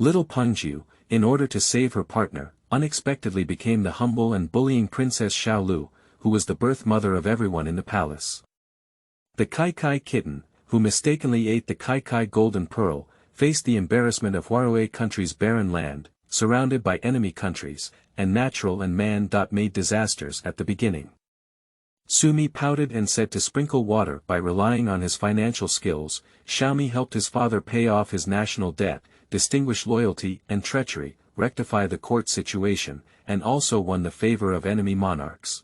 Little Pengju, in order to save her partner, unexpectedly became the humble and bullying Princess Xiaolu, who was the birth mother of everyone in the palace. The Kai Kai kitten, who mistakenly ate the Kai Kai golden pearl, faced the embarrassment of Huarue country's barren land, surrounded by enemy countries, and natural and man-made disasters at the beginning. Sumi pouted and said to sprinkle water by relying on his financial skills. Xiaomi helped his father pay off his national debt, distinguish loyalty and treachery, rectify the court situation, and also won the favor of enemy monarchs.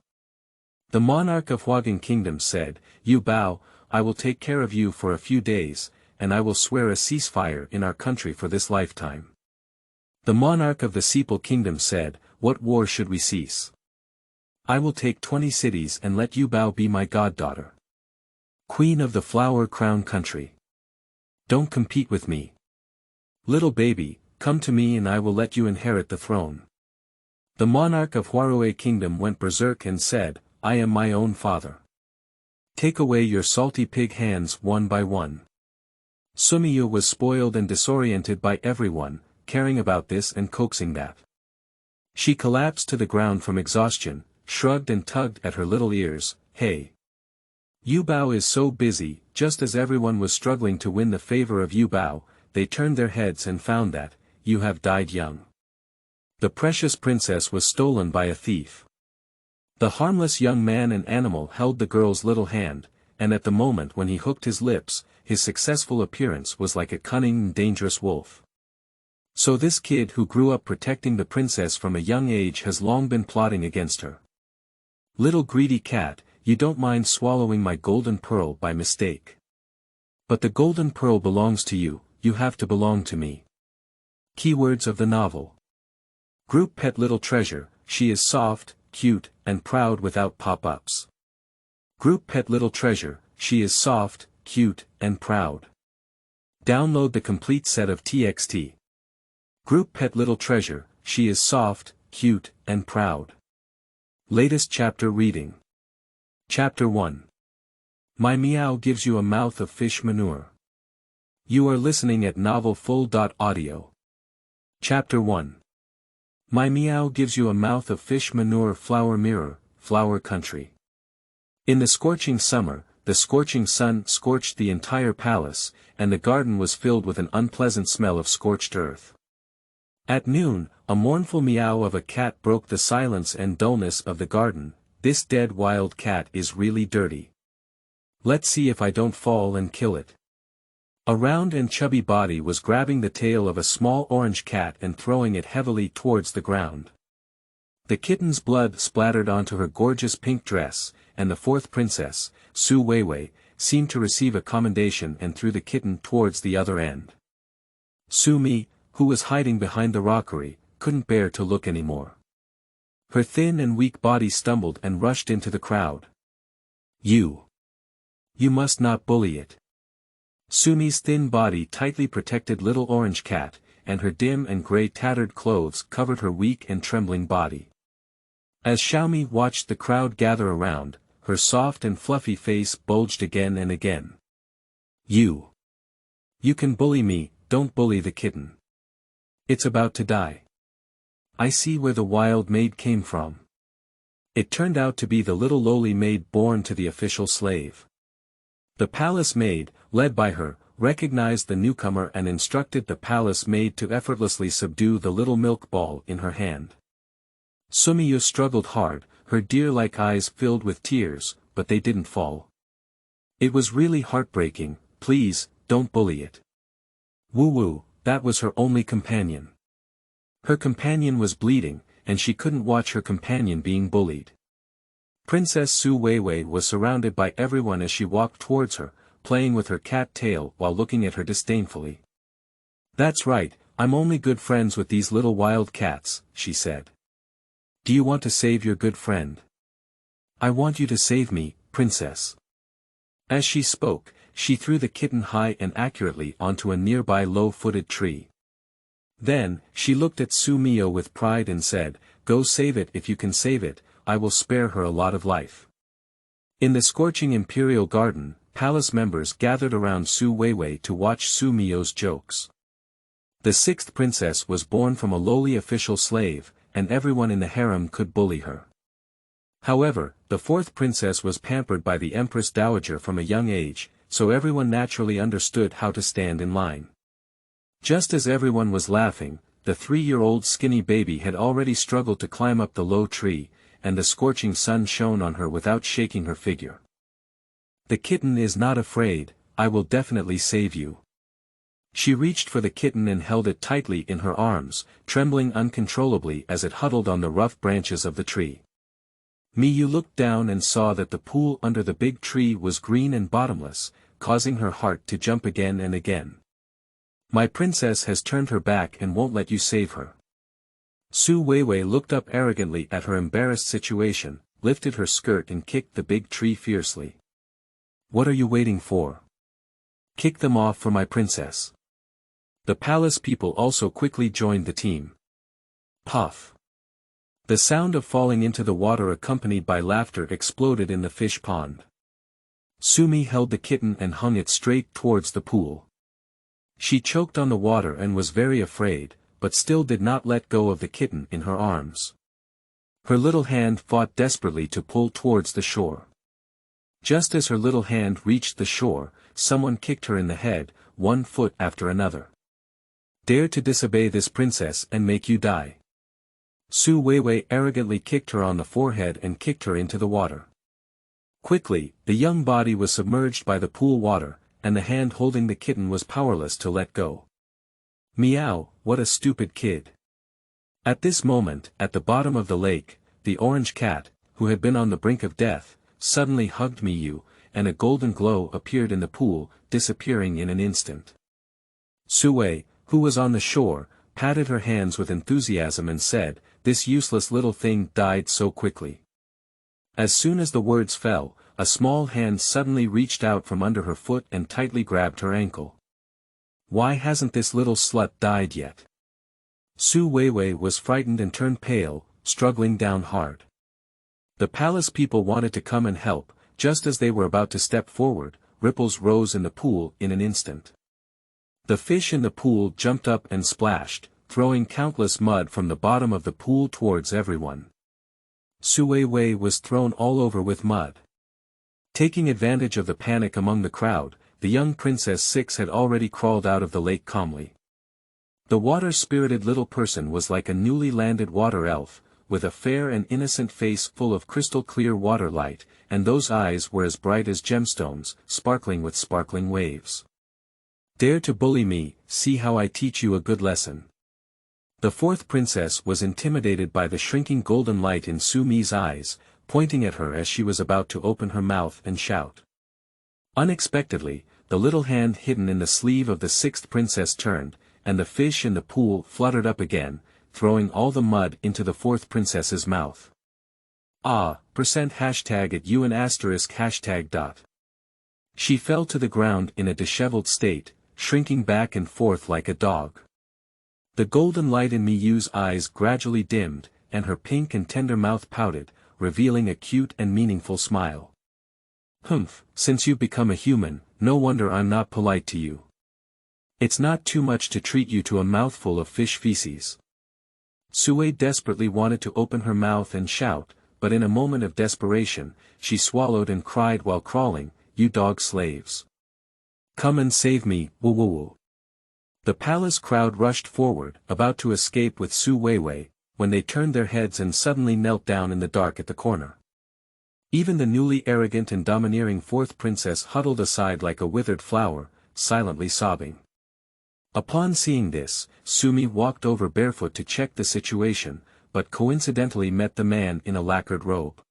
The monarch of Huaging Kingdom said, "You Bao, I will take care of you for a few days, and I will swear a ceasefire in our country for this lifetime." The monarch of the Sepal Kingdom said, "What war should we cease? I will take 20 cities and let you Bao be my goddaughter. Queen of the Flower Crown country. Don't compete with me. Little baby, come to me and I will let you inherit the throne." The monarch of Huarue Kingdom went berserk and said, "I am my own father. Take away your salty pig hands one by one." Sumiyu was spoiled and disoriented by everyone, caring about this and coaxing that. She collapsed to the ground from exhaustion, shrugged and tugged at her little ears. "Hey! Yu Bao is so busy." Just as everyone was struggling to win the favor of Yu Bao, they turned their heads and found that, you have died young. The precious princess was stolen by a thief. The harmless young man and animal held the girl's little hand, and at the moment when he hooked his lips, his successful appearance was like a cunning and dangerous wolf. So this kid who grew up protecting the princess from a young age has long been plotting against her. Little greedy cat, you don't mind swallowing my golden pearl by mistake. But the golden pearl belongs to you, you have to belong to me. Keywords of the novel. Group pet Little Treasure, she is soft, cute, and proud without pop-ups. Group pet Little Treasure, she is soft, cute, and proud. Download the complete set of TXT. Group pet Little Treasure, she is soft, cute, and proud. Latest chapter reading. Chapter 1. My meow gives you a mouth of fish manure. You are listening at novelfull.audio. Chapter 1. My meow gives you a mouth of fish manure. Flower mirror, flower country. In the scorching summer, the scorching sun scorched the entire palace, and the garden was filled with an unpleasant smell of scorched earth. At noon, a mournful meow of a cat broke the silence and dullness of the garden. This dead wild cat is really dirty. Let's see if I don't fall and kill it. A round and chubby body was grabbing the tail of a small orange cat and throwing it heavily towards the ground. The kitten's blood splattered onto her gorgeous pink dress, and the fourth princess, Su Weiwei, seemed to receive a commendation and threw the kitten towards the other end. Su Mi, who was hiding behind the rockery, couldn't bear to look anymore. Her thin and weak body stumbled and rushed into the crowd. You must not bully it. Sumi's thin body tightly protected little orange cat, and her dim and grey tattered clothes covered her weak and trembling body. As Xiaomi watched the crowd gather around, her soft and fluffy face bulged again and again. You can bully me, don't bully the kitten. It's about to die. I see where the wild maid came from. It turned out to be the little lowly maid born to the official slave. The palace maid, led by her, recognized the newcomer and instructed the palace maid to effortlessly subdue the little milk ball in her hand. Sumiyu struggled hard, her deer-like eyes filled with tears, but they didn't fall. It was really heartbreaking. Please, don't bully it. Woo-woo, that was her only companion. Her companion was bleeding, and she couldn't watch her companion being bullied. Princess Su Weiwei was surrounded by everyone as she walked towards her, playing with her cat tail while looking at her disdainfully. That's right, I'm only good friends with these little wild cats, she said. Do you want to save your good friend? I want you to save me, princess. As she spoke, she threw the kitten high and accurately onto a nearby low-footed tree. Then, she looked at Su Mio with pride and said, Go save it if you can save it, I will spare her a lot of life. In the scorching imperial garden, palace members gathered around Su Weiwei to watch Su Mio's jokes. The sixth princess was born from a lowly official slave, and everyone in the harem could bully her. However, the fourth princess was pampered by the Empress Dowager from a young age, so everyone naturally understood how to stand in line. Just as everyone was laughing, the 3-year-old skinny baby had already struggled to climb up the low tree, and the scorching sun shone on her without shaking her figure. "The kitten is not afraid, I will definitely save you." She reached for the kitten and held it tightly in her arms, trembling uncontrollably as it huddled on the rough branches of the tree. Miyu looked down and saw that the pool under the big tree was green and bottomless, causing her heart to jump again and again. "My princess has turned her back and won't let you save her." Su Weiwei looked up arrogantly at her embarrassed situation, lifted her skirt and kicked the big tree fiercely. "What are you waiting for? Kick them off for my princess." The palace people also quickly joined the team. Puff! The sound of falling into the water accompanied by laughter exploded in the fish pond. Sumi held the kitten and hung it straight towards the pool. She choked on the water and was very afraid, but still did not let go of the kitten in her arms. Her little hand fought desperately to pull towards the shore. Just as her little hand reached the shore, someone kicked her in the head, one foot after another. "Dare to disobey this princess and make you die." Su Weiwei arrogantly kicked her on the forehead and kicked her into the water. Quickly, the young body was submerged by the pool water, and the hand holding the kitten was powerless to let go. "Meow, what a stupid kid." At this moment, at the bottom of the lake, the orange cat, who had been on the brink of death, suddenly hugged Miyu, and a golden glow appeared in the pool, disappearing in an instant. Sue, who was on the shore, patted her hands with enthusiasm and said, "This useless little thing died so quickly." As soon as the words fell, a small hand suddenly reached out from under her foot and tightly grabbed her ankle. "Why hasn't this little slut died yet?" Su Weiwei was frightened and turned pale, struggling down hard. The palace people wanted to come and help, just as they were about to step forward, ripples rose in the pool in an instant. The fish in the pool jumped up and splashed, throwing countless mud from the bottom of the pool towards everyone. Su Weiwei was thrown all over with mud. Taking advantage of the panic among the crowd, the young Princess Six had already crawled out of the lake calmly. The water-spirited little person was like a newly landed water elf, with a fair and innocent face full of crystal-clear water light, and those eyes were as bright as gemstones, sparkling with sparkling waves. "Dare to bully me, see how I teach you a good lesson." The fourth princess was intimidated by the shrinking golden light in Su Mi's eyes, pointing at her as she was about to open her mouth and shout. Unexpectedly, the little hand hidden in the sleeve of the sixth princess turned, and the fish in the pool fluttered up again, throwing all the mud into the fourth princess's mouth. #hashtag at UN asterisk hashtag dot. She fell to the ground in a disheveled state, shrinking back and forth like a dog. The golden light in Miyu's eyes gradually dimmed, and her pink and tender mouth pouted, revealing a cute and meaningful smile. "Humph, since you've become a human, no wonder I'm not polite to you. It's not too much to treat you to a mouthful of fish feces." Sue desperately wanted to open her mouth and shout, but in a moment of desperation, she swallowed and cried while crawling, "You dog slaves! Come and save me, woo woo woo." The palace crowd rushed forward, about to escape with Su Weiwei, when they turned their heads and suddenly knelt down in the dark at the corner. Even the newly arrogant and domineering fourth princess huddled aside like a withered flower, silently sobbing. Upon seeing this, Sumi walked over barefoot to check the situation, but coincidentally met the man in a lacquered robe.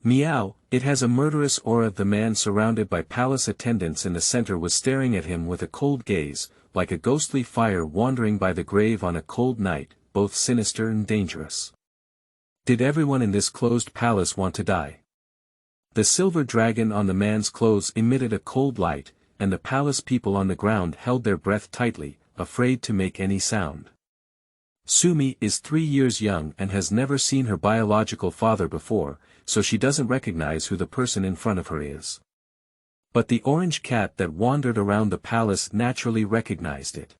"Meow, it has a murderous aura." The man surrounded by palace attendants in the center was staring at him with a cold gaze, like a ghostly fire wandering by the grave on a cold night, both sinister and dangerous. Did everyone in this closed palace want to die? The silver dragon on the man's clothes emitted a cold light, and the palace people on the ground held their breath tightly, afraid to make any sound. Sumi is 3 years young and has never seen her biological father before, so she doesn't recognize who the person in front of her is. But the orange cat that wandered around the palace naturally recognized it.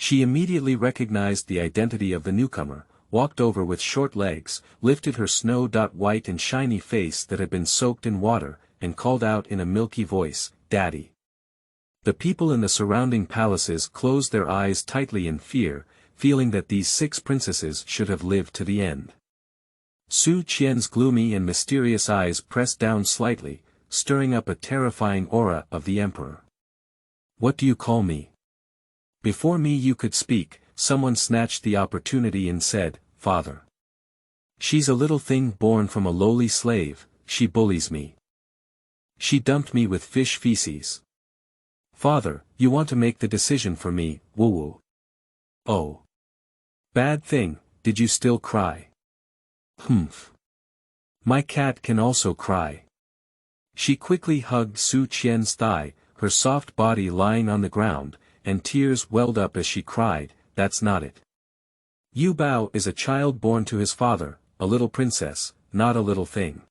She immediately recognized the identity of the newcomer, walked over with short legs, lifted her snow-white and shiny face that had been soaked in water, and called out in a milky voice, "Daddy." The people in the surrounding palaces closed their eyes tightly in fear, feeling that these 6 princesses should have lived to the end. Su Qian's gloomy and mysterious eyes pressed down slightly, stirring up a terrifying aura of the emperor. "What do you call me?" Before Mi Yu could speak, someone snatched the opportunity and said, "Father. She's a little thing born from a lowly slave, she bullies me. She dumped me with fish feces. Father, you want to make the decision for me, woo-woo." "Oh. Bad thing, did you still cry?" "Humph. My cat can also cry." She quickly hugged Su Qian's thigh, her soft body lying on the ground, and tears welled up as she cried, "That's not it. Yu Bao is a child born to his father, a little princess, not a little thing.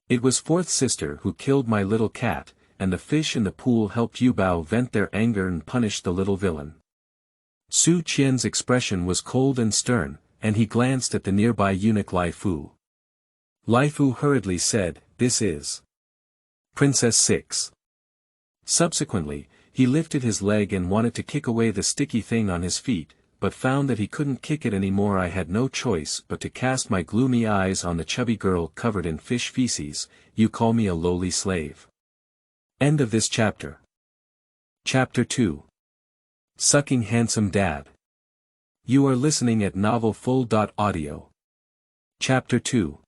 It was 4th sister who killed my little cat, and the fish in the pool helped Yu Bao vent their anger and punish the little villain." Su Qian's expression was cold and stern, and he glanced at the nearby eunuch Lai Fu. Lai Fu hurriedly said, "This is Princess 6. Subsequently, he lifted his leg and wanted to kick away the sticky thing on his feet, but found that he couldn't kick it anymore. I had no choice but to cast my gloomy eyes on the chubby girl covered in fish feces. "You call me a lowly slave." End of this chapter. Chapter 2. Sucking Handsome Dad. You are listening at novelfull.audio. Chapter 2.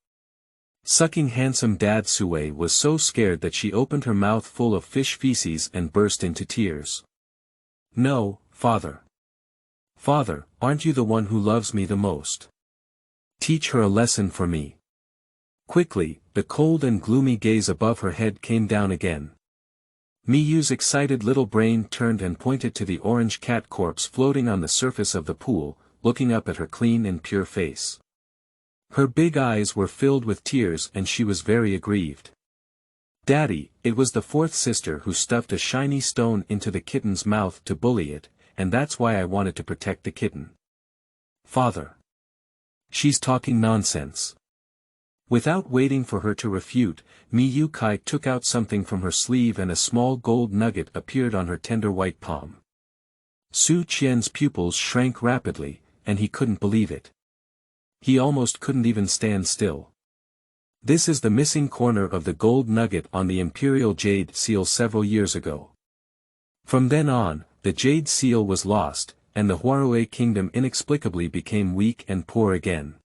Sucking Handsome Dad. Sue was so scared that she opened her mouth full of fish feces and burst into tears. "No, Father. Father, aren't you the one who loves me the most? Teach her a lesson for me." Quickly, the cold and gloomy gaze above her head came down again. Mi Yu's excited little brain turned and pointed to the orange cat corpse floating on the surface of the pool, looking up at her clean and pure face. Her big eyes were filled with tears and she was very aggrieved. "Daddy, it was the 4th sister who stuffed a shiny stone into the kitten's mouth to bully it, and that's why I wanted to protect the kitten." "Father. She's talking nonsense." Without waiting for her to refute, Mi Yu Kai took out something from her sleeve and a small gold nugget appeared on her tender white palm. Su Qian's pupils shrank rapidly, and he couldn't believe it. He almost couldn't even stand still. "This is the missing corner of the gold nugget on the imperial jade seal several years ago. From then on, the jade seal was lost, and the Huarue kingdom inexplicably became weak and poor again.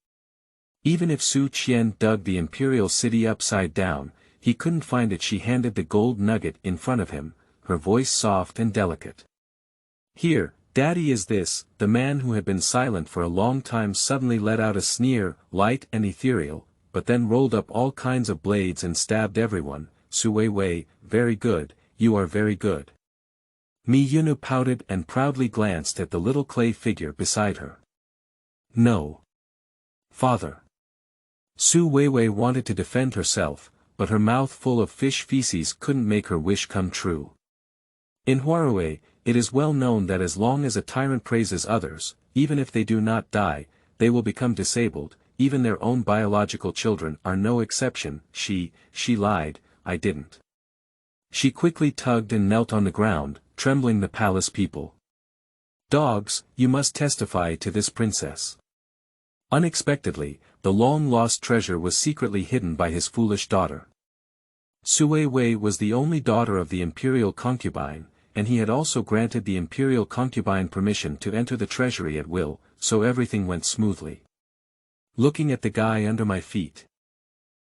Even if Su Qian dug the imperial city upside down, he couldn't find it." She handed the gold nugget in front of him, her voice soft and delicate. "Here, Daddy." Is this? The man who had been silent for a long time suddenly let out a sneer, light and ethereal, but then rolled up all kinds of blades and stabbed everyone. "Su Weiwei, very good, you are very good." Mi Yunu pouted and proudly glanced at the little clay figure beside her. "No. Father." Su Weiwei wanted to defend herself, but her mouth full of fish feces couldn't make her wish come true. In Huarue, it is well known that as long as a tyrant praises others, even if they do not die, they will become disabled. Even their own biological children are no exception. She lied, "I didn't." She quickly tugged and knelt on the ground, trembling the palace people. "Dogs, you must testify to this princess." Unexpectedly, the long-lost treasure was secretly hidden by his foolish daughter. Su Weiwei was the only daughter of the imperial concubine, and he had also granted the imperial concubine permission to enter the treasury at will, so everything went smoothly. "Looking at the guy under my feet."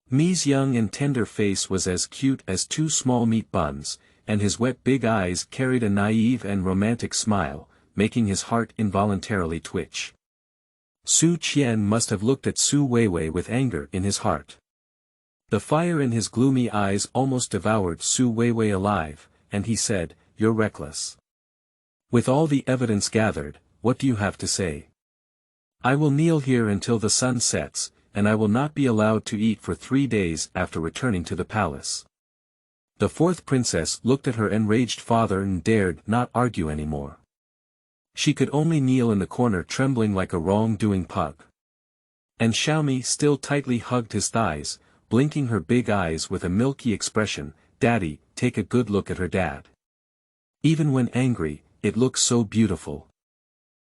Mi's young and tender face was as cute as 2 small meat buns, and his wet big eyes carried a naive and romantic smile, making his heart involuntarily twitch. Su Qian must have looked at Su Weiwei with anger in his heart. The fire in his gloomy eyes almost devoured Su Weiwei alive, and he said, "You're reckless. With all the evidence gathered, what do you have to say?" "I will kneel here until the sun sets, and I will not be allowed to eat for 3 days after returning to the palace." The 4th princess looked at her enraged father and dared not argue anymore. She could only kneel in the corner trembling like a wrong-doing pug. And Xiaomi still tightly hugged his thighs, blinking her big eyes with a milky expression. Daddy, take a good look at her, Dad. Even when angry, it looks so beautiful.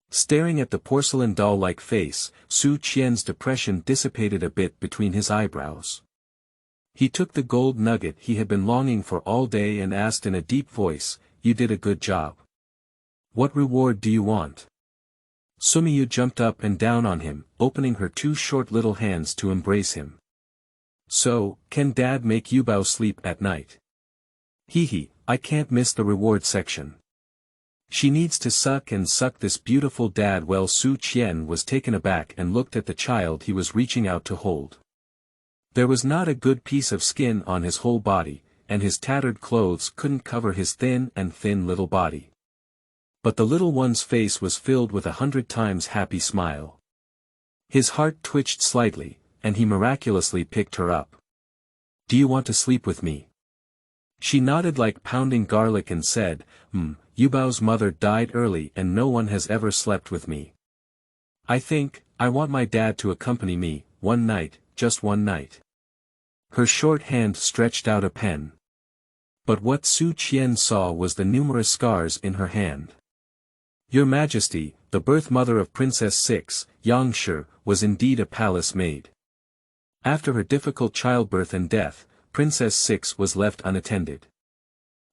Staring at the porcelain doll-like face, Su Qian's depression dissipated a bit between his eyebrows. He took the gold nugget he had been longing for all day and asked in a deep voice, "You did a good job. What reward do you want?" Sumiyu jumped up and down on him, opening her two short little hands to embrace him. "So, can Dad make Yubao sleep at night?" "Hee, I can't miss the reward section. She needs to suck and suck this beautiful dad." Well, Su Qian was taken aback and looked at the child he was reaching out to hold. There was not a good piece of skin on his whole body, and his tattered clothes couldn't cover his thin little body. But the little one's face was filled with 100 times happy smile. His heart twitched slightly, and he miraculously picked her up. "Do you want to sleep with me?" She nodded like pounding garlic and said, Yubao's mother died early and no one has ever slept with me. I want my dad to accompany me, one night, just one night." Her short hand stretched out a pen. But what Su Qian saw was the numerous scars in her hand. "Your Majesty, the birth mother of Princess Six, Yang Shi, was indeed a palace maid. After her difficult childbirth and death, Princess Six was left unattended.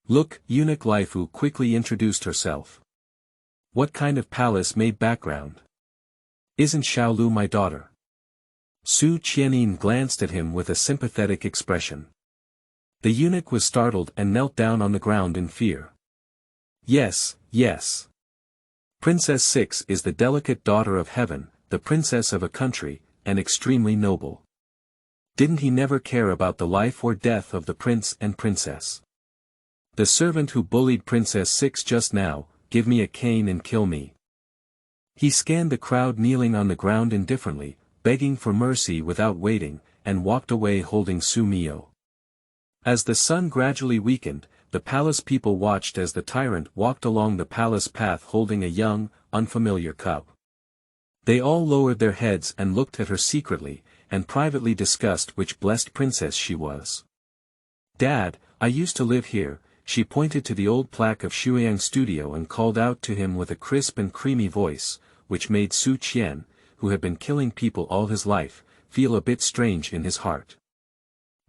Look," eunuch Lifu quickly introduced herself. "What kind of palace maid background? Isn't Xiaolu my daughter?" Su Qianyin glanced at him with a sympathetic expression. The eunuch was startled and knelt down on the ground in fear. Yes. Princess Six is the delicate daughter of heaven, the princess of a country, and extremely noble. Didn't he never care about the life or death of the prince and princess? The servant who bullied Princess Six just now, give me a cane and kill me. He scanned the crowd kneeling on the ground indifferently, begging for mercy without waiting, and walked away holding Sumiyo. As the sun gradually weakened, the palace people watched as the tyrant walked along the palace path holding a young, unfamiliar cub. They all lowered their heads and looked at her secretly, and privately discussed which blessed princess she was. "Dad, I used to live here." She pointed to the old plaque of Shuiyang Studio and called out to him with a crisp and creamy voice, which made Su Qian, who had been killing people all his life, feel a bit strange in his heart.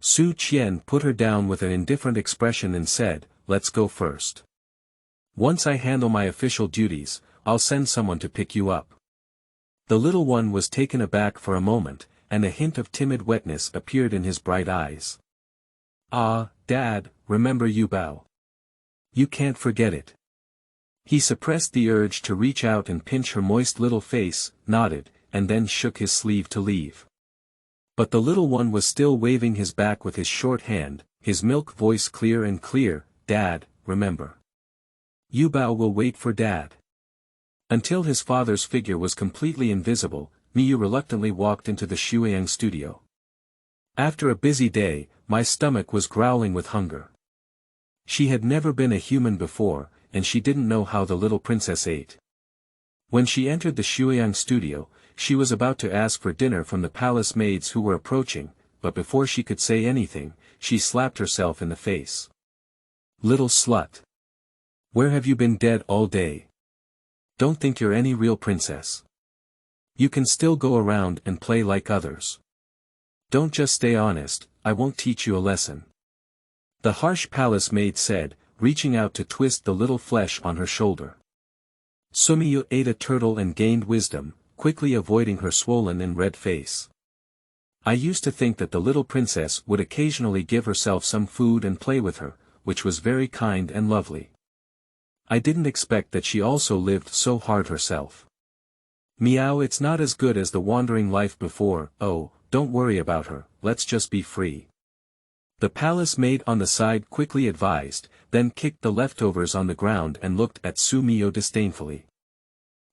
Su Qian put her down with an indifferent expression and said, "Let's go first. Once I handle my official duties, I'll send someone to pick you up." The little one was taken aback for a moment, and a hint of timid wetness appeared in his bright eyes. "Ah, Dad, remember Yubao. You can't forget it." He suppressed the urge to reach out and pinch her moist little face, nodded, and then shook his sleeve to leave. But the little one was still waving his back with his short hand, his milk voice clear and clear, "Dad, remember. Yubao will wait for Dad." Until his father's figure was completely invisible, Miyu reluctantly walked into the Shuiyang Studio. After a busy day, my stomach was growling with hunger. She had never been a human before, and she didn't know how the little princess ate. When she entered the Shuiyang Studio, she was about to ask for dinner from the palace maids who were approaching, but before she could say anything, she slapped herself in the face. "Little slut! Where have you been dead all day? Don't think you're any real princess. You can still go around and play like others. Don't just stay honest, I won't teach you a lesson." The harsh palace maid said, reaching out to twist the little flesh on her shoulder. Sumiyu ate a turtle and gained wisdom, quickly avoiding her swollen and red face. "I used to think that the little princess would occasionally give herself some food and play with her, which was very kind and lovely. I didn't expect that she also lived so hard herself. Meow, it's not as good as the wandering life before. Oh, don't worry about her, let's just be free." The palace maid on the side quickly advised, then kicked the leftovers on the ground and looked at Sumiyo disdainfully.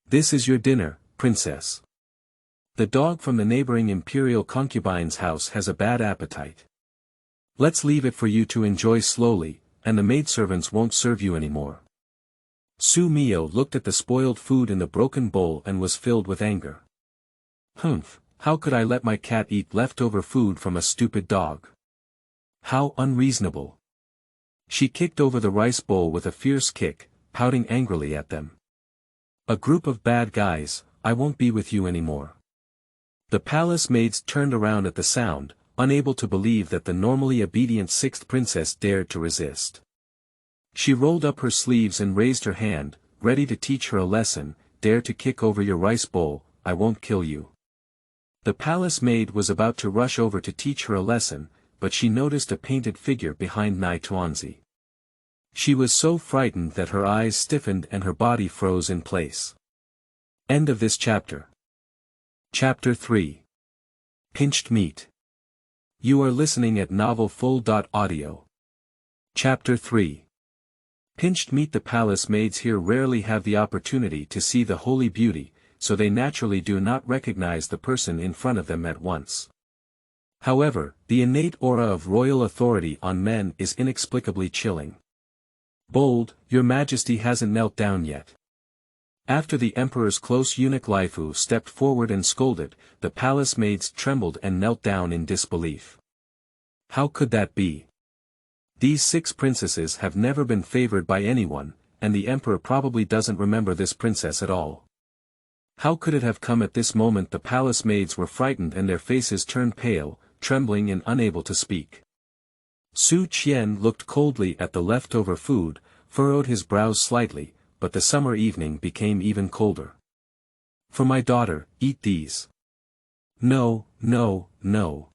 "This is your dinner, princess. The dog from the neighboring imperial concubine's house has a bad appetite. Let's leave it for you to enjoy slowly, and the maidservants won't serve you anymore." Su Miao looked at the spoiled food in the broken bowl and was filled with anger. Humph, how could I let my cat eat leftover food from a stupid dog? How unreasonable. She kicked over the rice bowl with a fierce kick, pouting angrily at them. A group of bad guys, I won't be with you anymore. The palace maids turned around at the sound, unable to believe that the normally obedient sixth princess dared to resist. She rolled up her sleeves and raised her hand, ready to teach her a lesson. Dare to kick over your rice bowl, I won't kill you. The palace maid was about to rush over to teach her a lesson, but she noticed a painted figure behind Nai Tuanzi. She was so frightened that her eyes stiffened and her body froze in place. End of this chapter. Chapter 3. Pinched Meat. You are listening at NovelFull.audio. Chapter 3. Pinched meat. The palace maids here rarely have the opportunity to see the holy beauty, so they naturally do not recognize the person in front of them at once. However, the innate aura of royal authority on men is inexplicably chilling. Bold, your majesty hasn't knelt down yet. After the emperor's close eunuch Laifu stepped forward and scolded, the palace maids trembled and knelt down in disbelief. How could that be? These 6 princesses have never been favored by anyone, and the emperor probably doesn't remember this princess at all. How could it have come at this moment? The palace maids were frightened and their faces turned pale, trembling and unable to speak. Su Qian looked coldly at the leftover food, furrowed his brows slightly, but the summer evening became even colder. For my daughter, eat these. No, no, no.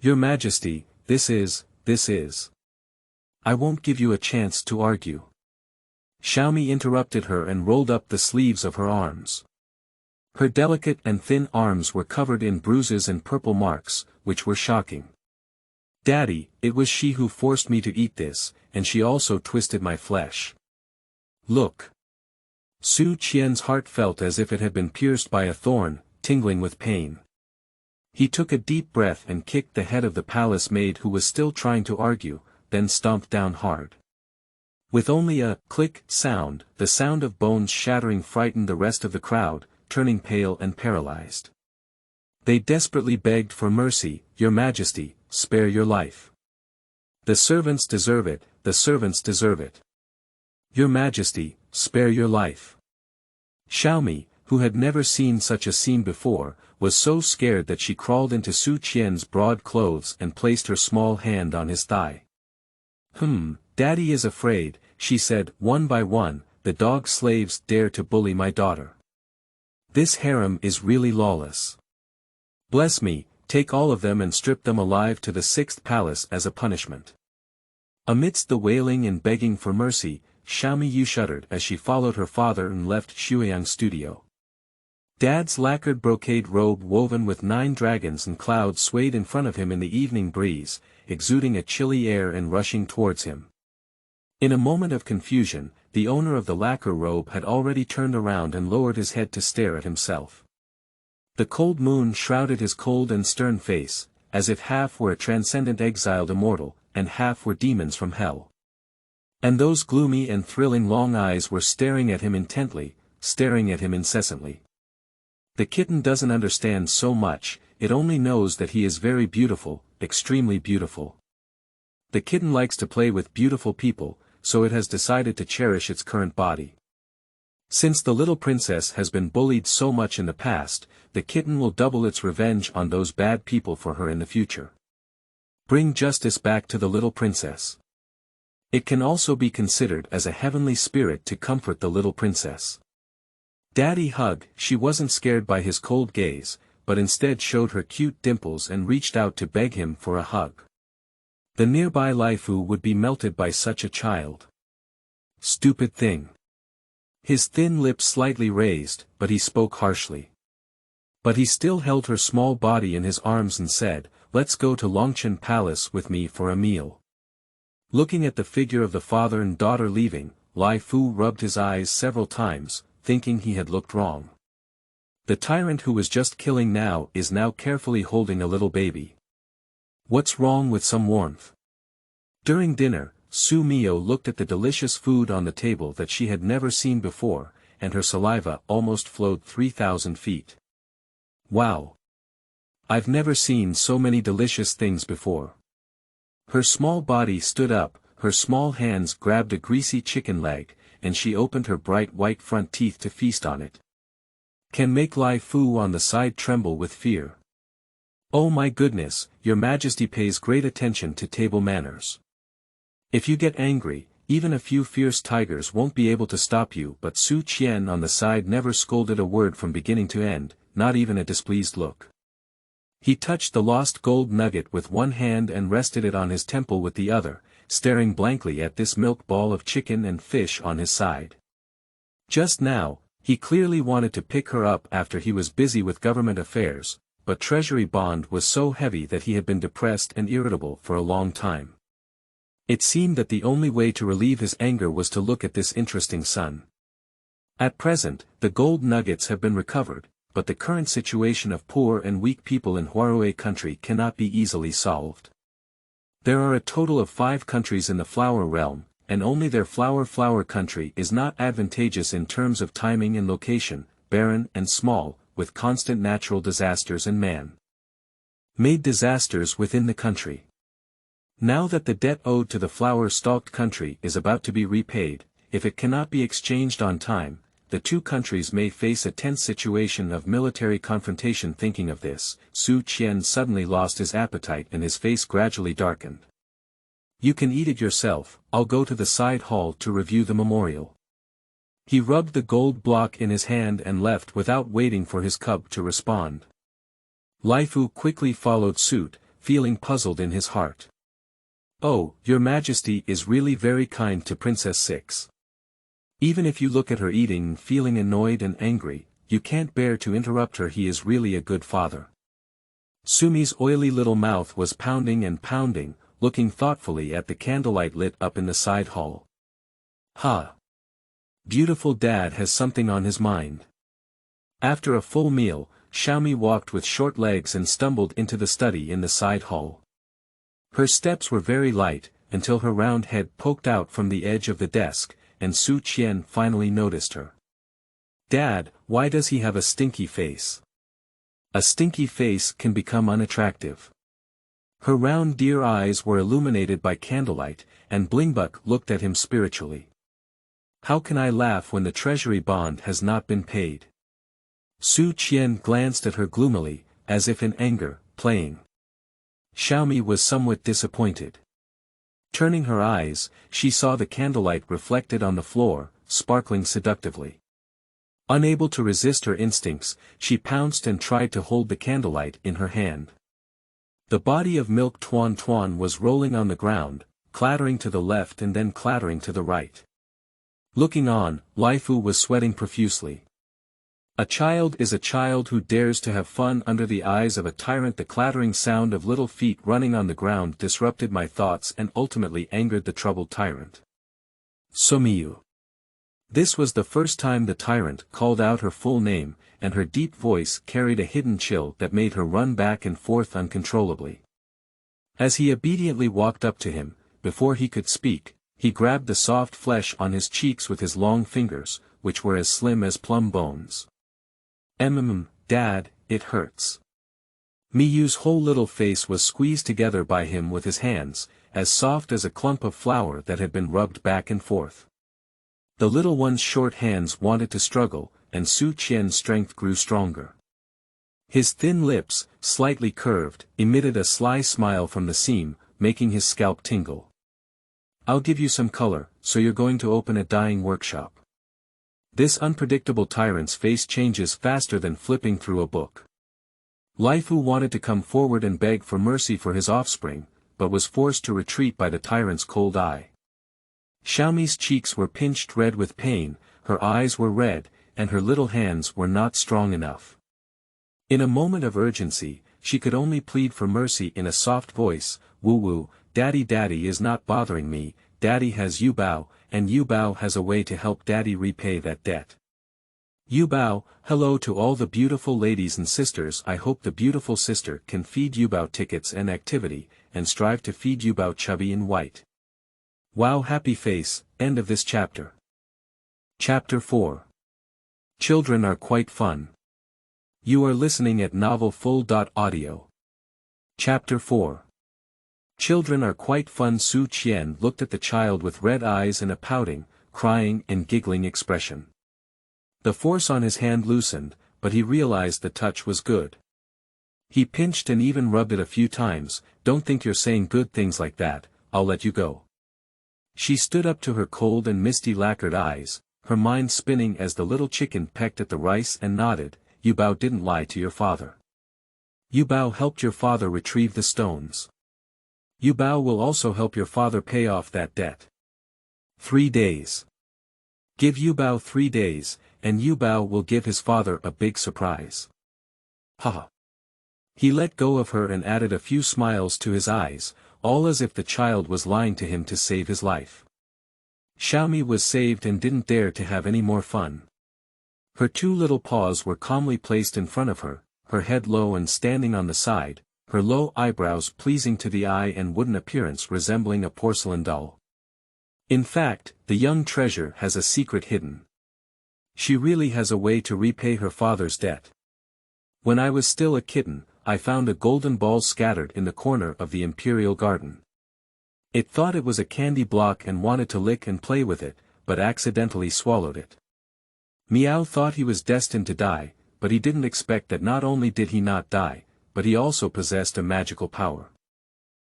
Your Majesty, this is. I won't give you a chance to argue. Xiaomi interrupted her and rolled up the sleeves of her arms. Her delicate and thin arms were covered in bruises and purple marks, which were shocking. Daddy, it was she who forced me to eat this, and she also twisted my flesh. Look. Su Qian's heart felt as if it had been pierced by a thorn, tingling with pain. He took a deep breath and kicked the head of the palace maid who was still trying to argue, then stomped down hard. With only a click sound, the sound of bones shattering frightened the rest of the crowd, turning pale and paralyzed. They desperately begged for mercy. Your Majesty, spare your life. The servants deserve it, the servants deserve it. Your Majesty, spare your life. Xiaomi, who had never seen such a scene before, was so scared that she crawled into Su Qian's broad clothes and placed her small hand on his thigh. Daddy is afraid, she said. One by one, the dog slaves dare to bully my daughter. This harem is really lawless. Bless me, take all of them and strip them alive to the 6th palace as a punishment. Amidst the wailing and begging for mercy, Xiaomi Yu shuddered as she followed her father and left Shuiyang's studio. Dad's lacquered brocade robe woven with 9 dragons and clouds swayed in front of him in the evening breeze, exuding a chilly air and rushing towards him. In a moment of confusion, the owner of the lacquer robe had already turned around and lowered his head to stare at himself. The cold moon shrouded his cold and stern face, as if half were a transcendent exiled immortal, and half were demons from hell. And those gloomy and thrilling long eyes were staring at him intently, staring at him incessantly. The kitten doesn't understand so much, it only knows that he is very beautiful, extremely beautiful. The kitten likes to play with beautiful people, so it has decided to cherish its current body. Since the little princess has been bullied so much in the past, the kitten will double its revenge on those bad people for her in the future. Bring justice back to the little princess. It can also be considered as a heavenly spirit to comfort the little princess. Daddy hug. She wasn't scared by his cold gaze, but instead showed her cute dimples and reached out to beg him for a hug. The nearby Laifu would be melted by such a child. Stupid thing. His thin lips slightly raised, but he spoke harshly. But he still held her small body in his arms and said, "Let's go to Longchen Palace with me for a meal." Looking at the figure of the father and daughter leaving, Laifu rubbed his eyes several times, thinking he had looked wrong. The tyrant who was just killing now is now carefully holding a little baby. What's wrong with some warmth? During dinner, Su Miyo looked at the delicious food on the table that she had never seen before, and her saliva almost flowed 3,000 feet. Wow! I've never seen so many delicious things before. Her small body stood up, her small hands grabbed a greasy chicken leg, and she opened her bright white front teeth to feast on it. Can make Lai Fu on the side tremble with fear. Oh my goodness, your majesty pays great attention to table manners. If you get angry, even a few fierce tigers won't be able to stop you, but Su Qian on the side never scolded a word from beginning to end, not even a displeased look. He touched the lost gold nugget with one hand and rested it on his temple with the other, staring blankly at this milk ball of chicken and fish on his side. Just now, he clearly wanted to pick her up after he was busy with government affairs, but treasury bond was so heavy that he had been depressed and irritable for a long time. It seemed that the only way to relieve his anger was to look at this interesting son. At present, the gold nuggets have been recovered, but the current situation of poor and weak people in Huarue country cannot be easily solved. There are a total of 5 countries in the flower realm, and only their flower country is not advantageous in terms of timing and location, barren and small, with constant natural disasters and man-made disasters within the country. Now that the debt owed to the flower-stalked country is about to be repaid, if it cannot be exchanged on time, the two countries may face a tense situation of military confrontation. Thinking of this, Su Qian suddenly lost his appetite and his face gradually darkened. You can eat it yourself, I'll go to the side hall to review the memorial. He rubbed the gold block in his hand and left without waiting for his cub to respond. Lai Fu quickly followed suit, feeling puzzled in his heart. Oh, your majesty is really very kind to Princess Six. Even if you look at her eating feeling annoyed and angry, you can't bear to interrupt her. He is really a good father. Sumi's oily little mouth was pounding and pounding, looking thoughtfully at the candlelight lit up in the side hall. Ha! Beautiful dad has something on his mind. After a full meal, Xiaomi walked with short legs and stumbled into the study in the side hall. Her steps were very light, until her round head poked out from the edge of the desk, and Su Qian finally noticed her. Dad, why does he have a stinky face? A stinky face can become unattractive. Her round dear eyes were illuminated by candlelight, and Blingbuk looked at him spiritually. How can I laugh when the treasury bond has not been paid? Su Qian glanced at her gloomily, as if in anger, playing. Xiaomi was somewhat disappointed. Turning her eyes, she saw the candlelight reflected on the floor, sparkling seductively. Unable to resist her instincts, she pounced and tried to hold the candlelight in her hand. The body of Milk Tuan Tuan was rolling on the ground, clattering to the left and then clattering to the right. Looking on, Lai Fu was sweating profusely. A child is a child who dares to have fun under the eyes of a tyrant. The clattering sound of little feet running on the ground disrupted my thoughts and ultimately angered the troubled tyrant. Somiyu. This was the first time the tyrant called out her full name, and her deep voice carried a hidden chill that made her run back and forth uncontrollably. As he obediently walked up to him, before he could speak, he grabbed the soft flesh on his cheeks with his long fingers, which were as slim as plum bones. Dad, it hurts. Miyu's whole little face was squeezed together by him with his hands, as soft as a clump of flour that had been rubbed back and forth. The little one's short hands wanted to struggle, and Su Qian's strength grew stronger. His thin lips, slightly curved, emitted a sly smile from the seam, making his scalp tingle. I'll give you some color, so you're going to open a dyeing workshop. This unpredictable tyrant's face changes faster than flipping through a book. Lai Fu wanted to come forward and beg for mercy for his offspring, but was forced to retreat by the tyrant's cold eye. Xiaomi's cheeks were pinched red with pain, her eyes were red, and her little hands were not strong enough. In a moment of urgency, she could only plead for mercy in a soft voice, "Woo-woo, Daddy is not bothering me, Daddy has Yubao, and Yubao has a way to help Daddy repay that debt." Yubao, hello to all the beautiful ladies and sisters. I hope the beautiful sister can feed Yubao tickets and activity, and strive to feed Yubao chubby and white. Wow, happy face. End of this chapter. Chapter 4. Children are quite fun. You are listening at novelfull.audio. Chapter 4. Children are quite fun. Su Qian looked at the child with red eyes and a pouting, crying and giggling expression. The force on his hand loosened, but he realized the touch was good. He pinched and even rubbed it a few times. Don't think you're saying good things like that, I'll let you go. She stood up to her cold and misty lacquered eyes, her mind spinning as the little chicken pecked at the rice and nodded. Yu Bao didn't lie to your father. Yu Bao helped your father retrieve the stones. Yu Bao will also help your father pay off that debt. 3 days. Give Yu Bao 3 days, and Yu Bao will give his father a big surprise. Haha. He let go of her and added a few smiles to his eyes, all as if the child was lying to him to save his life. Xiaomi was saved and didn't dare to have any more fun. Her 2 little paws were calmly placed in front of her, her head low and standing on the side, her low eyebrows pleasing to the eye and wooden appearance resembling a porcelain doll. In fact, the young treasure has a secret hidden. She really has a way to repay her father's debt. When I was still a kitten, I found a golden ball scattered in the corner of the imperial garden. It thought it was a candy block and wanted to lick and play with it, but accidentally swallowed it. Meow thought he was destined to die, but he didn't expect that not only did he not die, but he also possessed a magical power.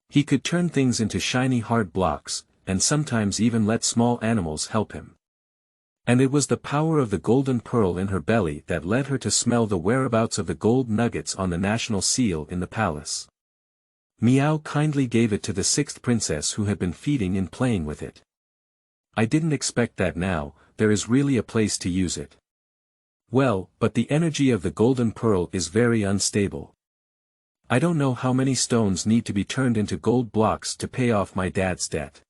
He could turn things into shiny hard blocks, and sometimes even let small animals help him. And it was the power of the golden pearl in her belly that led her to smell the whereabouts of the gold nuggets on the national seal in the palace. Meow kindly gave it to the 6th princess who had been feeding and playing with it. I didn't expect that. Now, there is really a place to use it. Well, but the energy of the golden pearl is very unstable. I don't know how many stones need to be turned into gold blocks to pay off my dad's debt.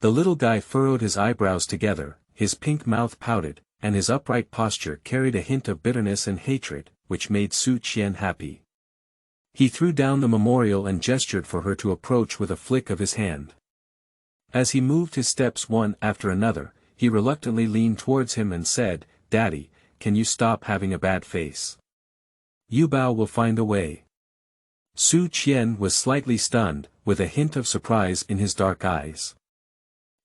The little guy furrowed his eyebrows together, his pink mouth pouted, and his upright posture carried a hint of bitterness and hatred, which made Su Qian happy. He threw down the memorial and gestured for her to approach with a flick of his hand. As he moved his steps one after another, he reluctantly leaned towards him and said, "Daddy, can you stop having a bad face? Yu Bao will find a way." Su Qian was slightly stunned, with a hint of surprise in his dark eyes.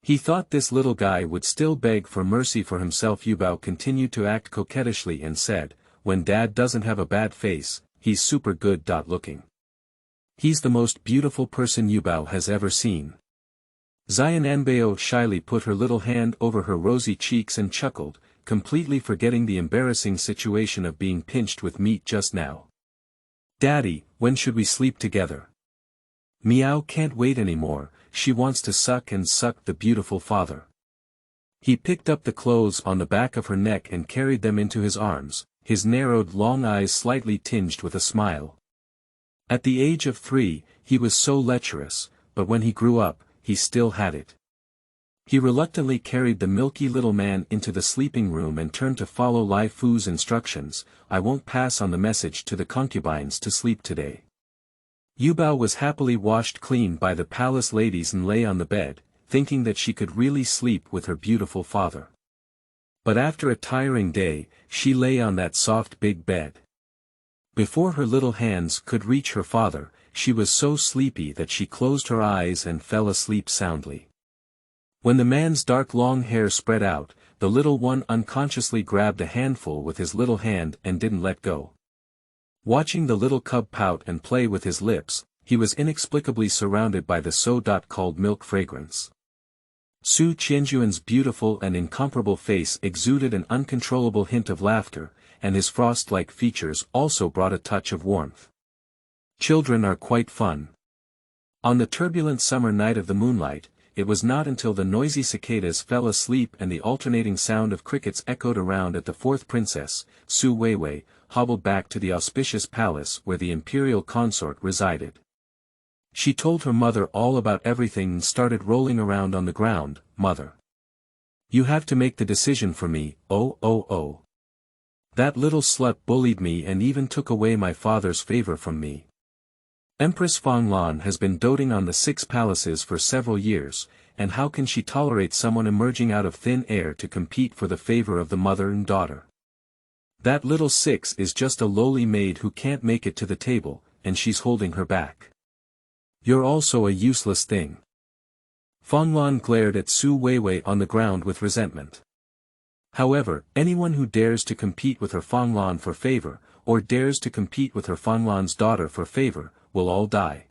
He thought this little guy would still beg for mercy for himself. Yu Bao continued to act coquettishly and said, "When Dad doesn't have a bad face, he's super good looking. He's the most beautiful person Yu Bao has ever seen." Xiananbao shyly put her little hand over her rosy cheeks and chuckled, completely forgetting the embarrassing situation of being pinched with meat just now. "Daddy, when should we sleep together? Meow can't wait anymore, she wants to suck and suck the beautiful father." He picked up the clothes on the back of her neck and carried them into his arms, his narrowed long eyes slightly tinged with a smile. At the age of 3, he was so lecherous, but when he grew up, he still had it. He reluctantly carried the milky little man into the sleeping room and turned to follow Lai Fu's instructions. "I won't pass on the message to the concubines to sleep today." Yu Bao was happily washed clean by the palace ladies and lay on the bed, thinking that she could really sleep with her beautiful father. But after a tiring day, she lay on that soft big bed. Before her little hands could reach her father, she was so sleepy that she closed her eyes and fell asleep soundly. When the man's dark long hair spread out, the little one unconsciously grabbed a handful with his little hand and didn't let go. Watching the little cub pout and play with his lips, he was inexplicably surrounded by the so-called milk fragrance. Su Qianjuan's beautiful and incomparable face exuded an uncontrollable hint of laughter, and his frost-like features also brought a touch of warmth. Children are quite fun. On the turbulent summer night of the moonlight, it was not until the noisy cicadas fell asleep and the alternating sound of crickets echoed around at the 4th princess, Su Weiwei, hobbled back to the auspicious palace where the imperial consort resided. She told her mother all about everything and started rolling around on the ground. "Mother. You have to make the decision for me, oh. That little slut bullied me and even took away my father's favor from me. Empress Fanglan has been doting on the 6 palaces for several years, and how can she tolerate someone emerging out of thin air to compete for the favor of the mother and daughter? That little six is just a lowly maid who can't make it to the table, and she's holding her back. You're also a useless thing. Fanglan glared at Su Weiwei on the ground with resentment. However, anyone who dares to compete with her Fanglan for favor, or dares to compete with her Fanglan's daughter for favor, will all die.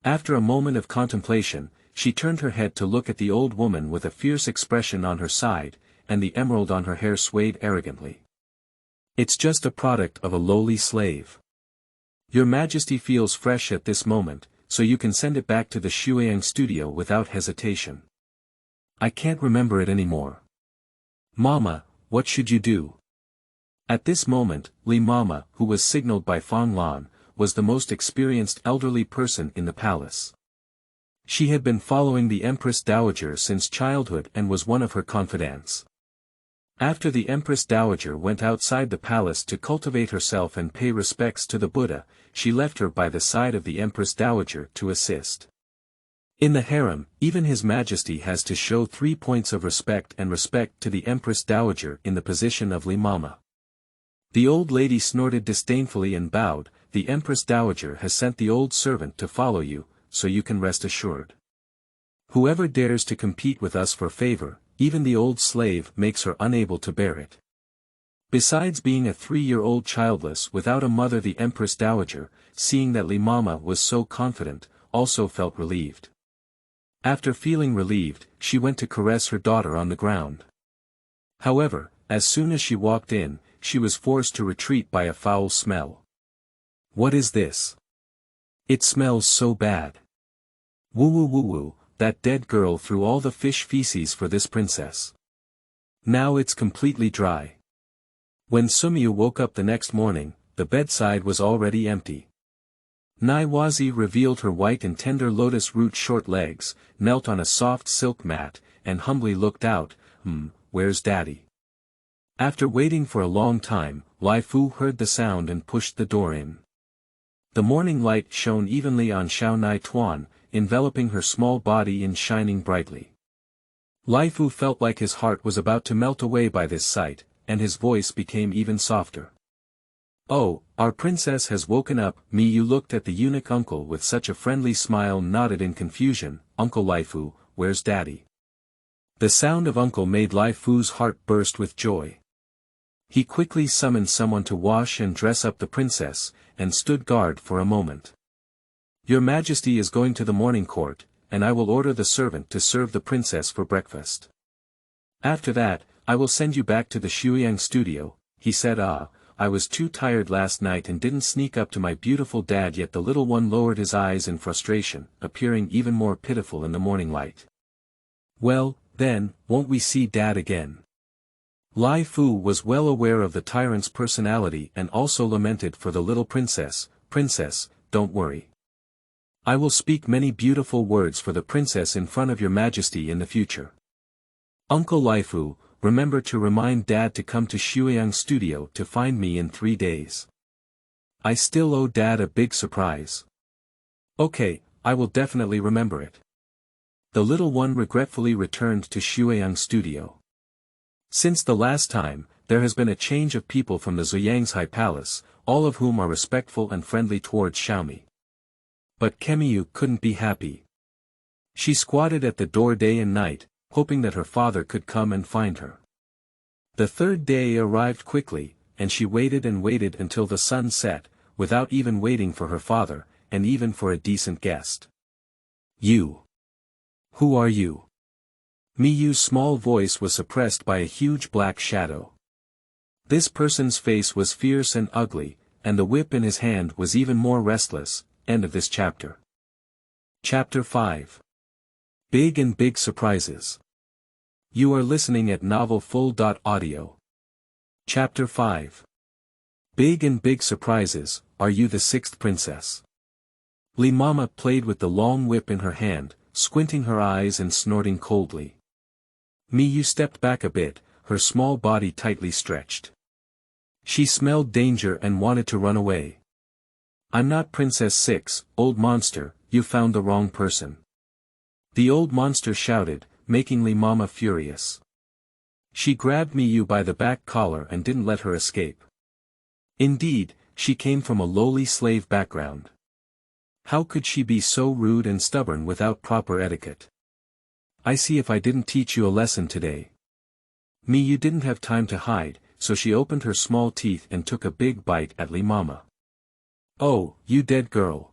After a moment of contemplation, she turned her head to look at the old woman with a fierce expression on her side, and the emerald on her hair swayed arrogantly. It's just a product of a lowly slave. Your Majesty feels fresh at this moment, so you can send it back to the Shuiyang studio without hesitation. I can't remember it anymore. Mama, what should you do? At this moment, Li Mama, who was signaled by Fanglan, was the most experienced elderly person in the palace. She had been following the Empress Dowager since childhood and was one of her confidants. After the Empress Dowager went outside the palace to cultivate herself and pay respects to the Buddha, she left her by the side of the Empress Dowager to assist. In the harem, even His Majesty has to show 3 points of respect and respect to the Empress Dowager in the position of Li Mama. The old lady snorted disdainfully and bowed. The Empress Dowager has sent the old servant to follow you, so you can rest assured. Whoever dares to compete with us for favor, even the old slave makes her unable to bear it. Besides being a 3-year-old childless without a mother, the Empress Dowager, seeing that Li Mama was so confident, also felt relieved. After feeling relieved, she went to caress her daughter on the ground. However, as soon as she walked in, she was forced to retreat by a foul smell. What is this? It smells so bad. Woo woo woo woo, that dead girl threw all the fish feces for this princess. Now it's completely dry. When Sumiyu woke up the next morning, the bedside was already empty. Naiwazi revealed her white and tender lotus root short legs, knelt on a soft silk mat, and humbly looked out. Where's Daddy? After waiting for a long time, Lai Fu heard the sound and pushed the door in. The morning light shone evenly on Xiao Nai Tuan, enveloping her small body and shining brightly. Lai Fu felt like his heart was about to melt away by this sight, and his voice became even softer. Oh, our princess has woken up. Miyu looked at the eunuch uncle with such a friendly smile, nodded in confusion. Uncle Lai Fu, where's Daddy? The sound of uncle made Lai Fu's heart burst with joy. He quickly summoned someone to wash and dress up the princess, and stood guard for a moment. Your Majesty is going to the morning court, and I will order the servant to serve the princess for breakfast. After that, I will send you back to the Shuiyang studio, he said. I was too tired last night and didn't sneak up to my beautiful dad yet. The little one lowered his eyes in frustration, appearing even more pitiful in the morning light. Well, then, won't we see Dad again? Lai Fu was well aware of the tyrant's personality and also lamented for the little princess. Princess, don't worry. I will speak many beautiful words for the princess in front of your Majesty in the future. Uncle Lai Fu, remember to remind Dad to come to Shuiyang studio to find me in 3 days. I still owe Dad a big surprise. Okay, I will definitely remember it. The little one regretfully returned to Shuiyang studio. Since the last time, there has been a change of people from the Zuyangzhai Palace, all of whom are respectful and friendly towards Xiaomi. But Kemiyu couldn't be happy. She squatted at the door day and night, hoping that her father could come and find her. The 3rd day arrived quickly, and she waited and waited until the sun set, without even waiting for her father, and even for a decent guest. You. Who are you? Miyu's small voice was suppressed by a huge black shadow. This person's face was fierce and ugly, and the whip in his hand was even more restless. End of this chapter. Chapter 5. Big and Big Surprises. You are listening at novelfull.audio. Chapter 5. Big and Big Surprises. Are you the 6th princess? Li Mama played with the long whip in her hand, squinting her eyes and snorting coldly. Miyu stepped back a bit, her small body tightly stretched. She smelled danger and wanted to run away. I'm not Princess 6, old monster, you found the wrong person. The old monster shouted, making Lee Mama furious. She grabbed Miyu by the back collar and didn't let her escape. Indeed, she came from a lowly slave background. How could she be so rude and stubborn without proper etiquette? I see if I didn't teach you a lesson today. Miyu didn't have time to hide, so she opened her small teeth and took a big bite at Lee Mama. Oh, you dead girl.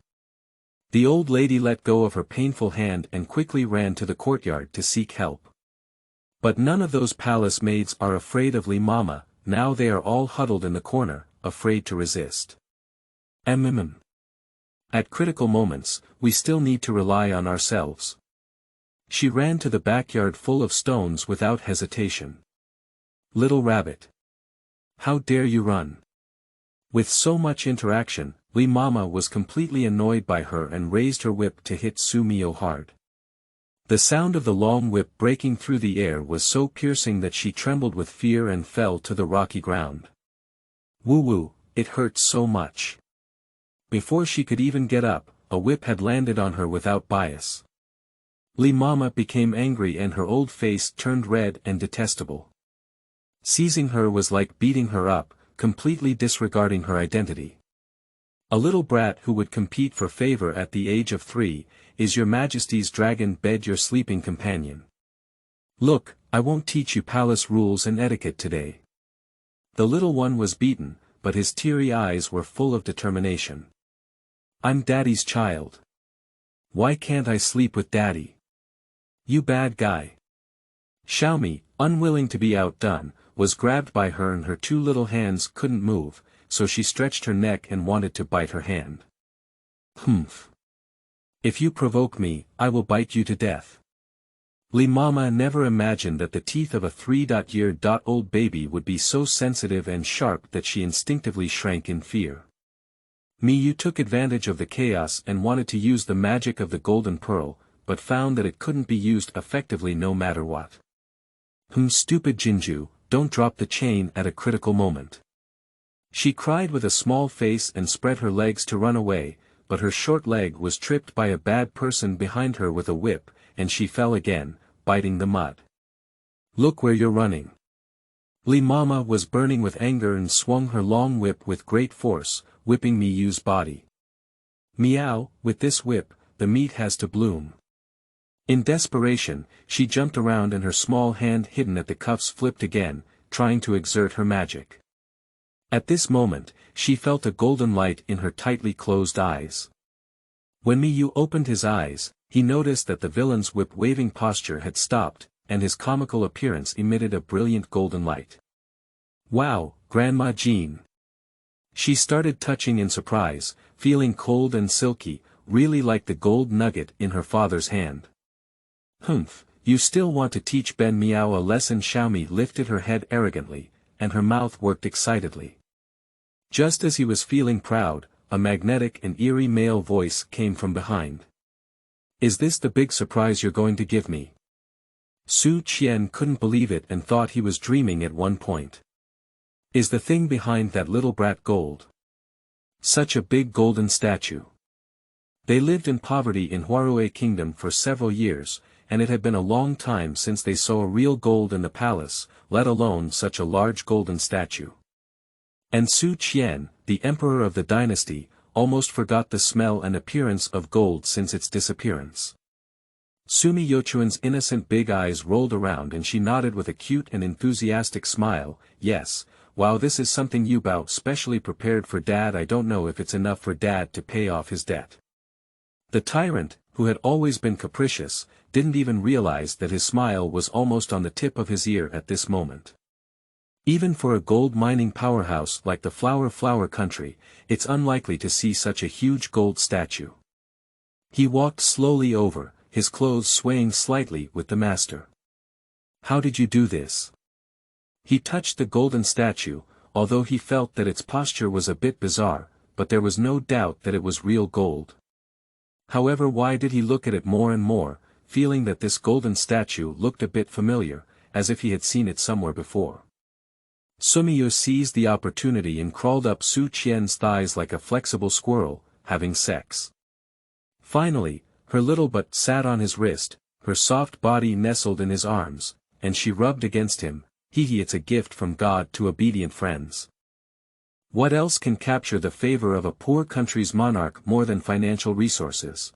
The old lady let go of her painful hand and quickly ran to the courtyard to seek help. But none of those palace maids are afraid of Lee Mama, now they are all huddled in the corner, afraid to resist. At critical moments, we still need to rely on ourselves. She ran to the backyard full of stones without hesitation. Little rabbit. How dare you run? With so much interaction, Lee Mama was completely annoyed by her and raised her whip to hit Sumiyo hard. The sound of the long whip breaking through the air was so piercing that she trembled with fear and fell to the rocky ground. Woo-woo, it hurts so much. Before she could even get up, a whip had landed on her without bias. Lee Mama became angry and her old face turned red and detestable. Seizing her was like beating her up, completely disregarding her identity. A little brat who would compete for favor at the age of 3, is your majesty's dragon bed your sleeping companion. Look, I won't teach you palace rules and etiquette today. The little one was beaten, but his teary eyes were full of determination. I'm Daddy's child. Why can't I sleep with Daddy? You bad guy. Xiaomi, unwilling to be outdone, was grabbed by her and her two little hands couldn't move, so she stretched her neck and wanted to bite her hand. Humph. If you provoke me, I will bite you to death. Lee Mama never imagined that the teeth of a 3-year-old baby would be so sensitive and sharp that she instinctively shrank in fear. Miyu took advantage of the chaos and wanted to use the magic of the golden pearl, but found that it couldn't be used effectively no matter what. Stupid Jinju, don't drop the chain at a critical moment. She cried with a small face and spread her legs to run away, but her short leg was tripped by a bad person behind her with a whip, and she fell again, biting the mud. Look where you're running. Lee Mama was burning with anger and swung her long whip with great force, whipping Miyu's body. Meow, with this whip, the meat has to bloom. In desperation, she jumped around and her small hand hidden at the cuffs flipped again, trying to exert her magic. At this moment, she felt a golden light in her tightly closed eyes. When Miyu opened his eyes, he noticed that the villain's whip-waving posture had stopped, and his comical appearance emitted a brilliant golden light. Wow, Grandma Jean! She started touching in surprise, feeling cold and silky, really like the gold nugget in her father's hand. Humph, you still want to teach Ben Meow a lesson? Xiaomi lifted her head arrogantly, and her mouth worked excitedly. Just as he was feeling proud, a magnetic and eerie male voice came from behind. Is this the big surprise you're going to give me? Su Qian couldn't believe it and thought he was dreaming at one point. Is the thing behind that little brat gold? Such a big golden statue. They lived in poverty in Huarue Kingdom for several years, and it had been a long time since they saw real gold in the palace, let alone such a large golden statue. And Su Qian, the emperor of the dynasty, almost forgot the smell and appearance of gold since its disappearance. Sumi Yochuan's innocent big eyes rolled around and she nodded with a cute and enthusiastic smile. Yes, wow, this is something Yubao specially prepared for Dad. I don't know if it's enough for Dad to pay off his debt. The tyrant, who had always been capricious, didn't even realize that his smile was almost on the tip of his ear at this moment. Even for a gold mining powerhouse like the Flower country, it's unlikely to see such a huge gold statue. He walked slowly over, his clothes swaying slightly with the master. How did you do this? He touched the golden statue, although he felt that its posture was a bit bizarre, but there was no doubt that it was real gold. However, why did he look at it more and more, feeling that this golden statue looked a bit familiar, as if he had seen it somewhere before? Sumiyo seized the opportunity and crawled up Su Qian's thighs like a flexible squirrel, having sex. Finally, her little butt sat on his wrist, her soft body nestled in his arms, and she rubbed against him. It's a gift from God to obedient friends. What else can capture the favor of a poor country's monarch more than financial resources?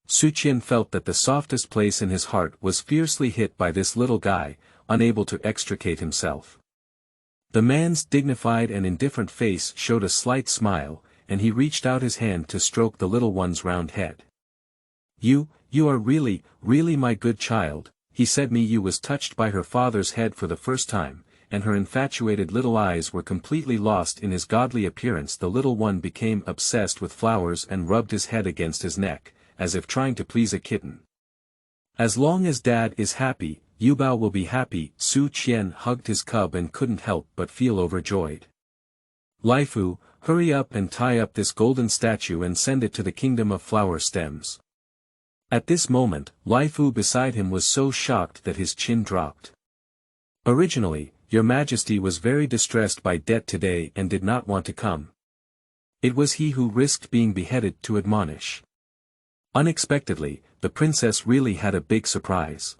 Su Qian felt that the softest place in his heart was fiercely hit by this little guy, unable to extricate himself. The man's dignified and indifferent face showed a slight smile, and he reached out his hand to stroke the little one's round head. You are really my good child," he said. Miyu was touched by her father's head for the first time, and her infatuated little eyes were completely lost in his godly appearance. The little one became obsessed with flowers and rubbed his head against his neck, as if trying to please a kitten. "As long as Dad is happy, Yubao will be happy." Su Qian hugged his cub and couldn't help but feel overjoyed. "Laifu, hurry up and tie up this golden statue and send it to the kingdom of flower stems." At this moment, Laifu beside him was so shocked that his chin dropped. "Originally, Your Majesty was very distressed by debt today and did not want to come. It was he who risked being beheaded to admonish." Unexpectedly, the princess really had a big surprise.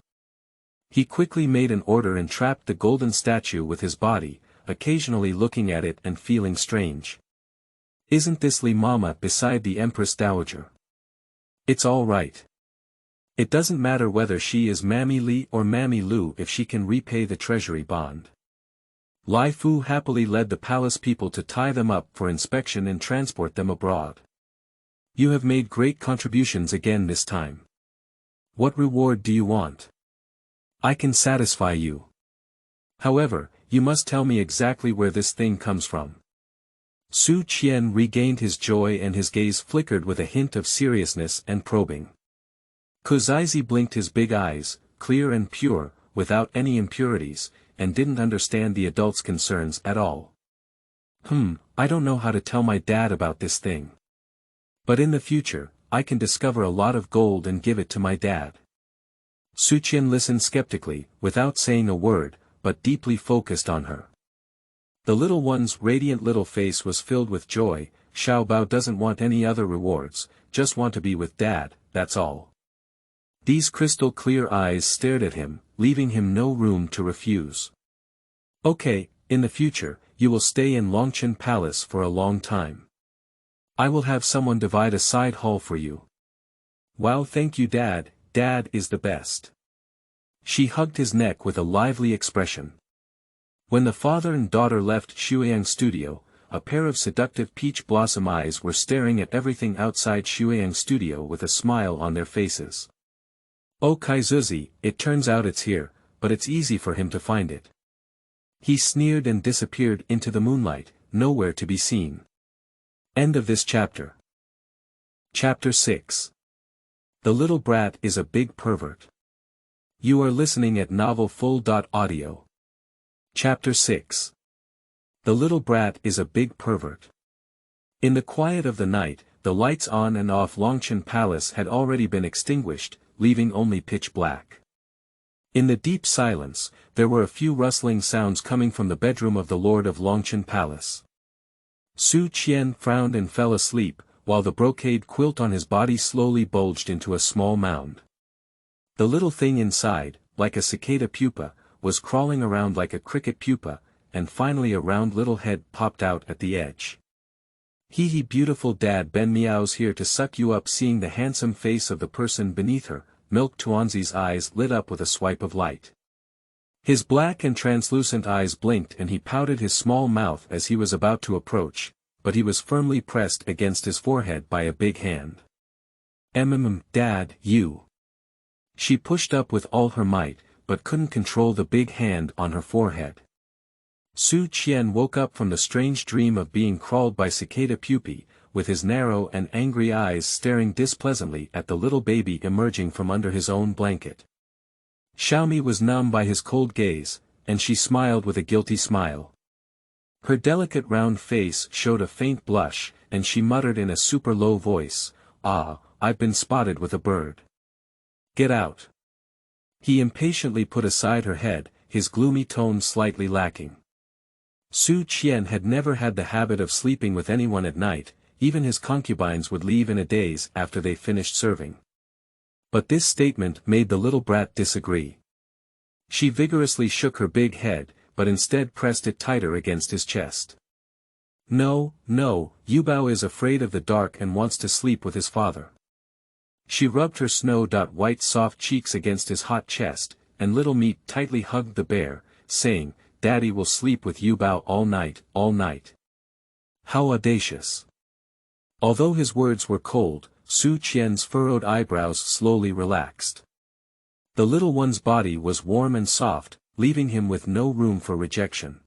He quickly made an order and trapped the golden statue with his body, occasionally looking at it and feeling strange. "Isn't this Li Mama beside the Empress Dowager? It's all right. It doesn't matter whether she is Mammy Li or Mammy Lu if she can repay the treasury bond." Lai Fu happily led the palace people to tie them up for inspection and transport them abroad. "You have made great contributions again this time. What reward do you want? I can satisfy you. However, you must tell me exactly where this thing comes from." Su Qian regained his joy and his gaze flickered with a hint of seriousness and probing. Kozaizi blinked his big eyes, clear and pure, without any impurities, and didn't understand the adult's concerns at all. I don't know how to tell my dad about this thing. But in the future, I can discover a lot of gold and give it to my dad." Su Qian listened skeptically, without saying a word, but deeply focused on her. The little one's radiant little face was filled with joy. "Xiao Bao doesn't want any other rewards, just want to be with Dad, that's all." These crystal-clear eyes stared at him, leaving him no room to refuse. "Okay, in the future, you will stay in Longchen Palace for a long time. I will have someone divide a side hall for you." "Wow, thank you Dad, Dad is the best." She hugged his neck with a lively expression. When the father and daughter left Shuiyang's studio, a pair of seductive peach blossom eyes were staring at everything outside Shuiyang's studio with a smile on their faces. "Oh Kaizuzi, it turns out it's here, but it's easy for him to find it." He sneered and disappeared into the moonlight, nowhere to be seen. End of this chapter. Chapter 6. The Little Brat is a Big Pervert. You are listening at novelfull.audio. Chapter 6. The Little Brat is a Big Pervert. In the quiet of the night, the lights on and off Longchen Palace had already been extinguished, leaving only pitch black. In the deep silence, there were a few rustling sounds coming from the bedroom of the Lord of Longchen Palace. Su Qian frowned and fell asleep, while the brocade quilt on his body slowly bulged into a small mound. The little thing inside, like a cicada pupa, was crawling around like a cricket pupa, and finally a round little head popped out at the edge. "Hee beautiful Dad, Ben Miao's here to suck you up." Seeing the handsome face of the person beneath her, Milk Tuanzi's eyes lit up with a swipe of light. His black and translucent eyes blinked and he pouted his small mouth as he was about to approach, but he was firmly pressed against his forehead by a big hand. Dad, you." She pushed up with all her might, but couldn't control the big hand on her forehead. Su Qian woke up from the strange dream of being crawled by cicada pupae, with his narrow and angry eyes staring displeasantly at the little baby emerging from under his own blanket. Xiaomi was numb by his cold gaze, and she smiled with a guilty smile. Her delicate round face showed a faint blush, and she muttered in a super low voice, "Ah, I've been spotted with a bird. Get out." He impatiently put aside her head, his gloomy tone slightly lacking. Su Qian had never had the habit of sleeping with anyone at night, even his concubines would leave in a daze after they finished serving. But this statement made the little brat disagree. She vigorously shook her big head, but instead pressed it tighter against his chest. No, no, Yubao is afraid of the dark and wants to sleep with his father. She rubbed her snow-white soft cheeks against his hot chest, and Little Meat tightly hugged the bear, saying, Daddy will sleep with Yubao all night, all night. How audacious. Although his words were cold, Su Qian's furrowed eyebrows slowly relaxed. The little one's body was warm and soft, leaving him with no room for rejection.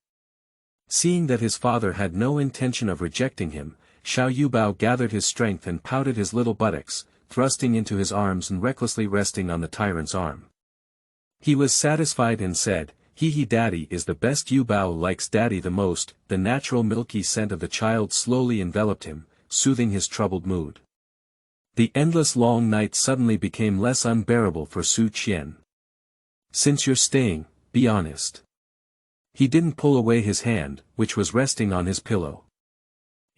Seeing that his father had no intention of rejecting him, Xiao Yubao gathered his strength and pouted his little buttocks, thrusting into his arms and recklessly resting on the tyrant's arm. He was satisfied and said, Hee Daddy is the best. Yubao likes Daddy the most. The natural milky scent of the child slowly enveloped him, soothing his troubled mood. The endless long night suddenly became less unbearable for Su Qian. Since you're staying, be honest. He didn't pull away his hand, which was resting on his pillow.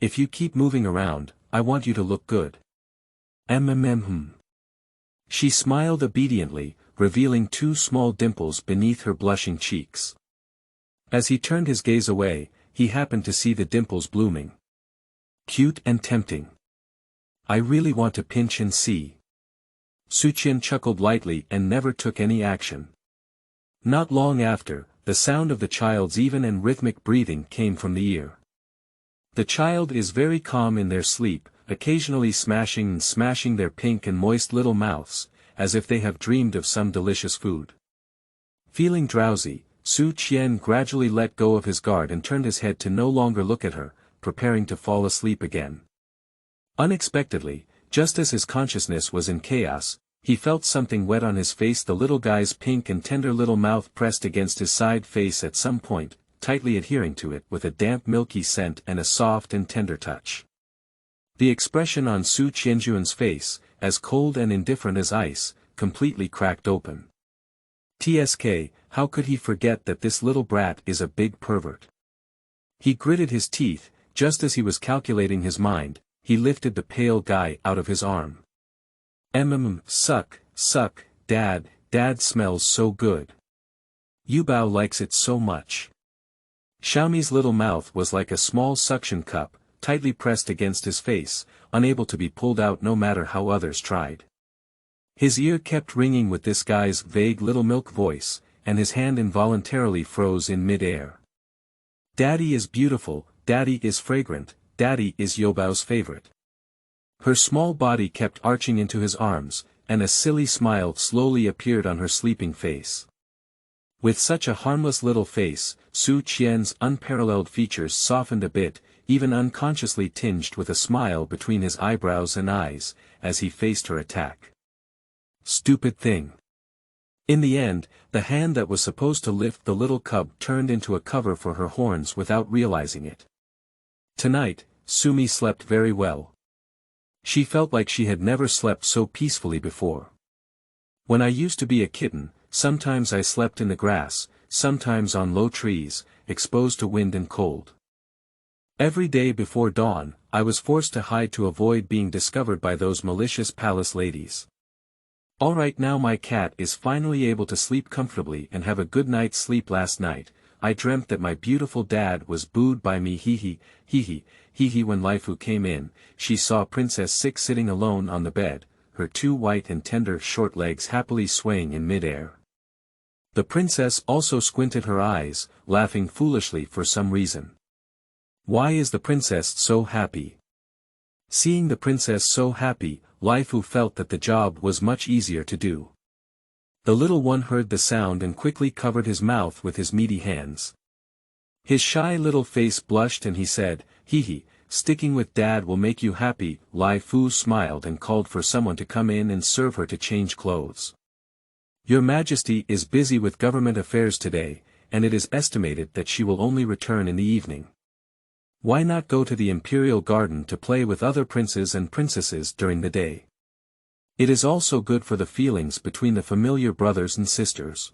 If you keep moving around, I want you to look good. She smiled obediently, revealing 2 small dimples beneath her blushing cheeks. As he turned his gaze away, he happened to see the dimples blooming. Cute and tempting. I really want to pinch and see. Su Qian chuckled lightly and never took any action. Not long after, the sound of the child's even and rhythmic breathing came from the ear. The child is very calm in their sleep, occasionally smashing their pink and moist little mouths, as if they have dreamed of some delicious food. Feeling drowsy, Su Qian gradually let go of his guard and turned his head to no longer look at her, preparing to fall asleep again. Unexpectedly, just as his consciousness was in chaos, he felt something wet on his face. The little guy's pink and tender little mouth pressed against his side face at some point, tightly adhering to it with a damp milky scent and a soft and tender touch. The expression on Su Qianjuan's face, as cold and indifferent as ice, completely cracked open. TSK, how could he forget that this little brat is a big pervert? He gritted his teeth. Just as he was calculating his mind, he lifted the pale guy out of his arm. Suck, suck, Dad smells so good. Yubao likes it so much. Xiaomi's little mouth was like a small suction cup, tightly pressed against his face, unable to be pulled out no matter how others tried. His ear kept ringing with this guy's vague little milk voice, and his hand involuntarily froze in mid-air. Daddy is beautiful, Daddy is fragrant, Daddy is Yubao's favorite. Her small body kept arching into his arms, and a silly smile slowly appeared on her sleeping face. With such a harmless little face, Su Qian's unparalleled features softened a bit, even unconsciously tinged with a smile between his eyebrows and eyes, as he faced her attack. Stupid thing. In the end, the hand that was supposed to lift the little cub turned into a cover for her horns without realizing it. Tonight, Sumi slept very well. She felt like she had never slept so peacefully before. When I used to be a kitten, sometimes I slept in the grass, sometimes on low trees, exposed to wind and cold. Every day before dawn, I was forced to hide to avoid being discovered by those malicious palace ladies. All right, now my cat is finally able to sleep comfortably and have a good night's sleep. Last night, I dreamt that my beautiful dad was booed by me. Hee hee. When Laifu came in, she saw Princess Six sitting alone on the bed, her 2 white and tender short legs happily swaying in mid-air. The princess also squinted her eyes, laughing foolishly for some reason. Why is the princess so happy? Seeing the princess so happy, Laifu felt that the job was much easier to do. The little one heard the sound and quickly covered his mouth with his meaty hands. His shy little face blushed and he said, Hee, sticking with Dad will make you happy. Laifu smiled and called for someone to come in and serve her to change clothes. Your Majesty is busy with government affairs today, and it is estimated that she will only return in the evening. Why not go to the Imperial Garden to play with other princes and princesses during the day? It is also good for the feelings between the familiar brothers and sisters.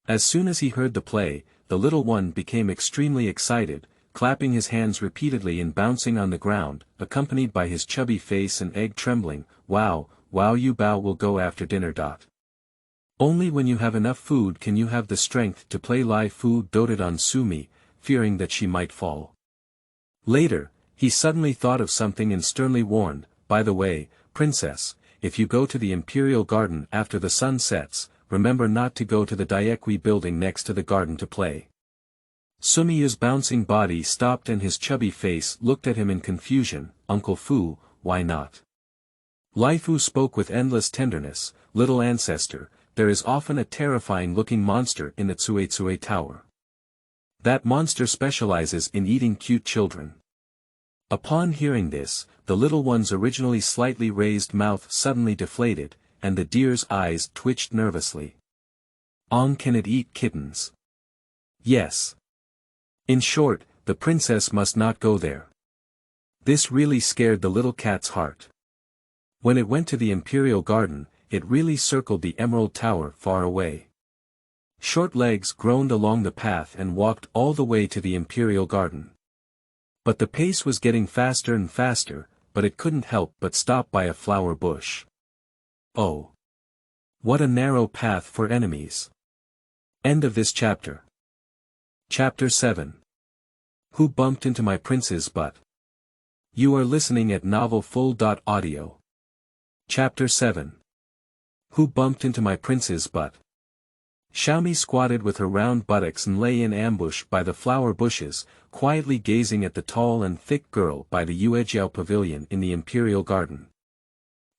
As soon as he heard the play, the little one became extremely excited, clapping his hands repeatedly and bouncing on the ground, accompanied by his chubby face and egg trembling. Wow, Wow, Yu Bao will go after dinner. Only when you have enough food can you have the strength to play. Lai Fu doted on Sumi, fearing that she might fall. Later, he suddenly thought of something and sternly warned, by the way, princess, if you go to the Imperial Garden after the sun sets, remember not to go to the Daekwi building next to the garden to play. Sumiyu's bouncing body stopped and his chubby face looked at him in confusion. Uncle Fu, why not? Lai Fu spoke with endless tenderness, little ancestor, there is often a terrifying-looking monster in the Tsuetsue Tower. That monster specializes in eating cute children. Upon hearing this, the little one's originally slightly raised mouth suddenly deflated, and the deer's eyes twitched nervously. Can it eat kittens? Yes. In short, the princess must not go there. This really scared the little cat's heart. When it went to the Imperial Garden, it really circled the Emerald Tower far away. Short Legs groaned along the path and walked all the way to the Imperial Garden. But the pace was getting faster and faster, but it couldn't help but stop by a flower bush. Oh! What a narrow path for enemies. End of this chapter. Chapter 7. Who bumped into my prince's butt? You are listening at novelfull.audio. Chapter 7. Who bumped into my prince's butt? Xiaomi squatted with her round buttocks and lay in ambush by the flower bushes, quietly gazing at the tall and thick girl by the Yuejiao pavilion in the Imperial Garden.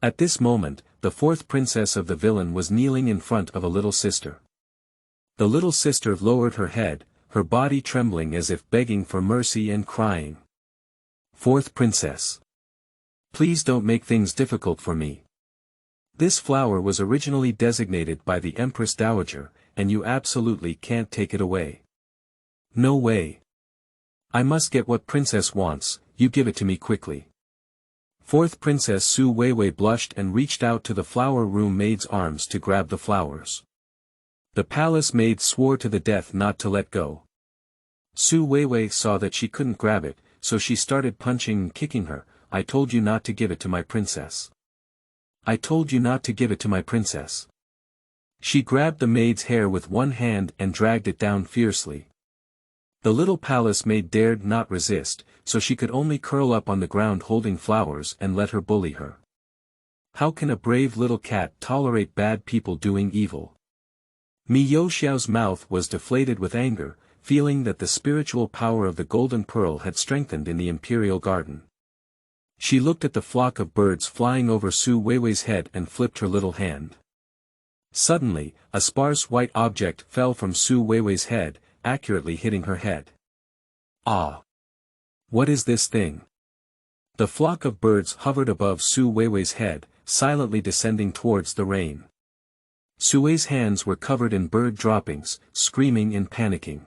At this moment, the fourth princess of the villain was kneeling in front of a little sister. The little sister lowered her head, her body trembling as if begging for mercy and crying. Fourth princess. Please don't make things difficult for me. This flower was originally designated by the Empress Dowager, and you absolutely can't take it away. No way. I must get what princess wants, you give it to me quickly. Fourth Princess Su Weiwei blushed and reached out to the flower room maid's arms to grab the flowers. The palace maid swore to the death not to let go. Su Weiwei saw that she couldn't grab it, so she started punching and kicking her. I told you not to give it to my princess. I told you not to give it to my princess. She grabbed the maid's hair with one hand and dragged it down fiercely. The little palace maid dared not resist, so she could only curl up on the ground holding flowers and let her bully her. How can a brave little cat tolerate bad people doing evil? Mi Youxiao's mouth was deflated with anger, feeling that the spiritual power of the Golden Pearl had strengthened in the Imperial Garden. She looked at the flock of birds flying over Su Weiwei's head and flipped her little hand. Suddenly, a sparse white object fell from Su Weiwei's head, accurately hitting her head. Ah! What is this thing? The flock of birds hovered above Su Weiwei's head, silently descending towards the rain. Sue's hands were covered in bird droppings, screaming and panicking.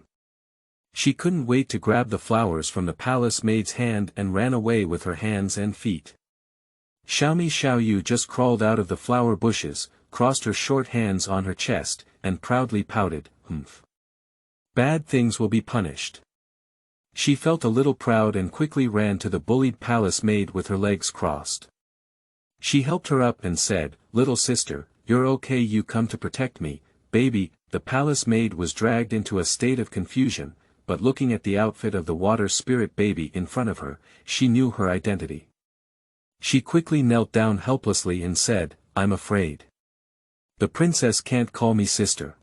She couldn't wait to grab the flowers from the palace maid's hand and ran away with her hands and feet. Xiaomi Xiaoyu just crawled out of the flower bushes, crossed her short hands on her chest, and proudly pouted, "Humph. Bad things will be punished." She felt a little proud and quickly ran to the bullied palace maid with her legs crossed. She helped her up and said, "Little sister, you're okay, you come to protect me, baby." The palace maid was dragged into a state of confusion, but looking at the outfit of the water spirit baby in front of her, she knew her identity. She quickly knelt down helplessly and said, "I'm afraid. The princess can't call me sister."